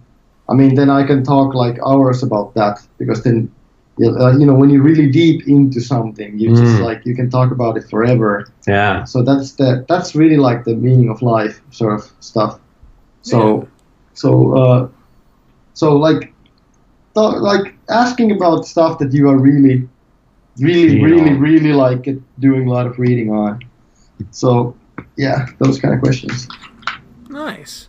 I mean, then I can talk like hours about that, because then when you're really deep into something, you just like you can talk about it forever. Yeah. So that's really like the meaning of life sort of stuff. So like asking about stuff that you are really like doing a lot of reading on. So yeah, those kind of questions. Nice.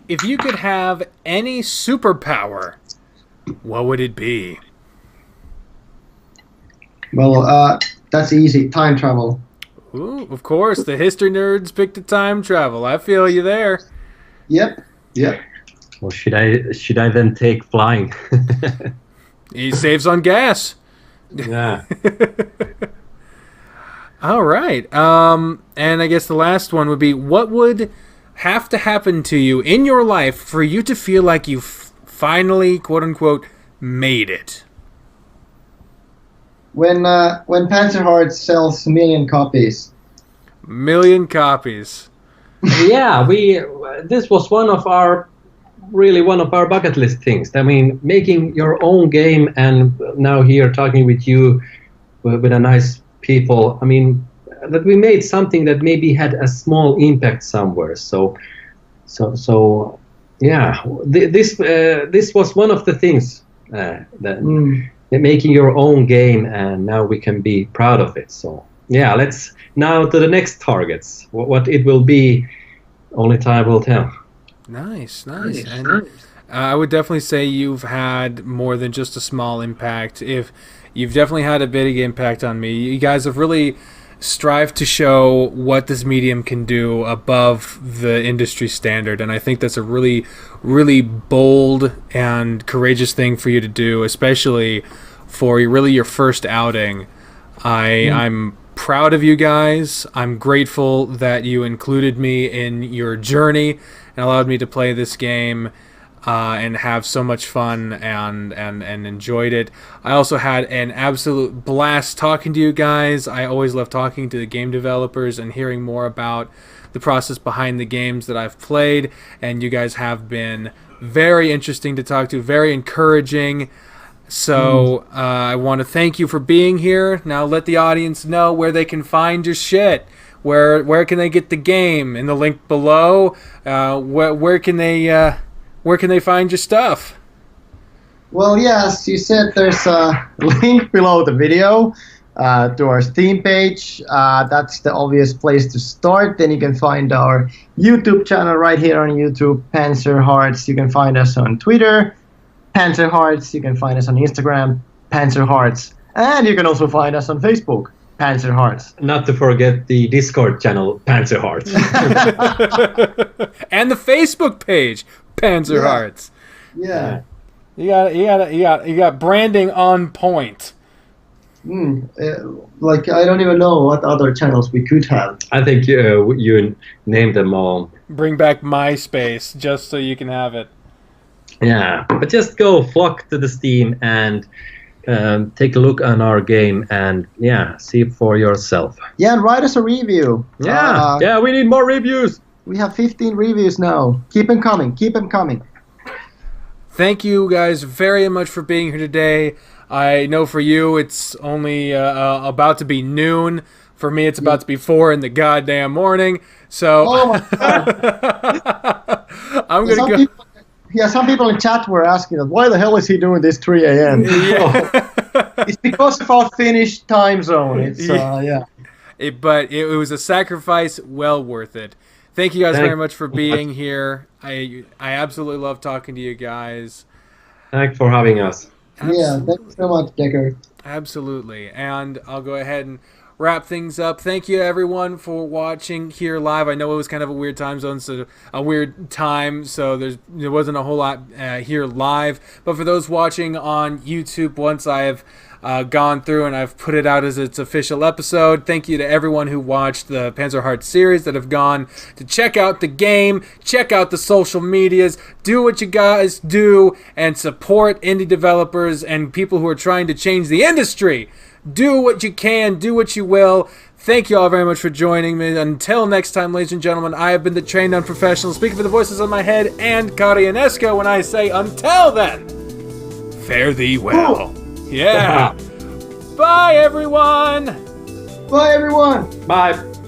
If you could have any superpower, what would it be? Well, that's easy. Time travel. Ooh, of course. The history nerds picked the time travel. I feel you there. Yep. Well, should I then take flying? He saves on gas. Yeah. All right. And I guess the last one would be, what would have to happen to you in your life for you to feel like you finally, quote unquote, made it? When Panzer Hearts sells 1 million copies. 1 million copies. Yeah, this was one of our bucket list things. I mean, making your own game, and now here talking with you with a nice people. I mean, that we made something that maybe had a small impact somewhere. So yeah, this was one of the things that making your own game, and now we can be proud of it. So yeah, let's now to the next targets. What it will be, only time will tell. Nice. And I would definitely say you've had more than just a small impact. If you've definitely had a big impact on me. You guys have really strived to show what this medium can do above the industry standard, and I think that's a really, really bold and courageous thing for you to do, especially for really your first outing. I'm proud of you guys. I'm grateful that you included me in your journey and allowed me to play this game and have so much fun and enjoyed it. I also had an absolute blast talking to you guys. I always love talking to the game developers and hearing more about the process behind the games that I've played, and you guys have been very interesting to talk to, very encouraging. So I want to thank you for being here. Now let the audience know where they can find your shit. Where can they get the game? In the link below. Where can they find your stuff? Well, yes, you said there's a link below the video to our Steam page. That's the obvious place to start. Then you can find our YouTube channel right here on YouTube, Panzer Hearts. You can find us on Twitter, Panzer Hearts. You can find us on Instagram, Panzer Hearts. And you can also find us on Facebook, Panzer Hearts. Not to forget the Discord channel, Panzer Hearts. And the Facebook page, Panzer Hearts. Yeah. You got branding on point. Like, I don't even know what other channels we could have. I think you named them all. Bring back MySpace just so you can have it. Yeah, but just go flock to the Steam and take a look on our game and see for yourself. Yeah, and write us a review. Yeah, we need more reviews. We have 15 reviews now. Keep them coming. Keep them coming. Thank you guys very much for being here today. I know for you it's only about to be noon. For me, it's about to be 4 in the goddamn morning. So oh my God. I'm gonna go. Some people in chat were asking us, why the hell is he doing this 3 a.m.? Yeah. It's because of our Finnish time zone. It's but it was a sacrifice well worth it. Thank you guys very much for being here. I absolutely love talking to you guys. Thanks for having us. Absolutely. Yeah, thanks so much, Decker. Absolutely. And I'll go ahead and wrap things up. Thank you, everyone, for watching here live. I know it was kind of a weird time zone, so a weird time, so there wasn't a whole lot here live. But for those watching on YouTube, once I have gone through and I've put it out as its official episode, thank you to everyone who watched the Panzer Hearts series that have gone to check out the game, check out the social medias, do what you guys do, and support indie developers and people who are trying to change the industry. Do what you can, do what you will. Thank you all very much for joining me. Until next time, ladies and gentlemen, I have been the Trained Unprofessional, speaking for the voices in my head and Karri and Esko when I say until then, fare thee well. Yeah. Bye, everyone. Bye, everyone. Bye.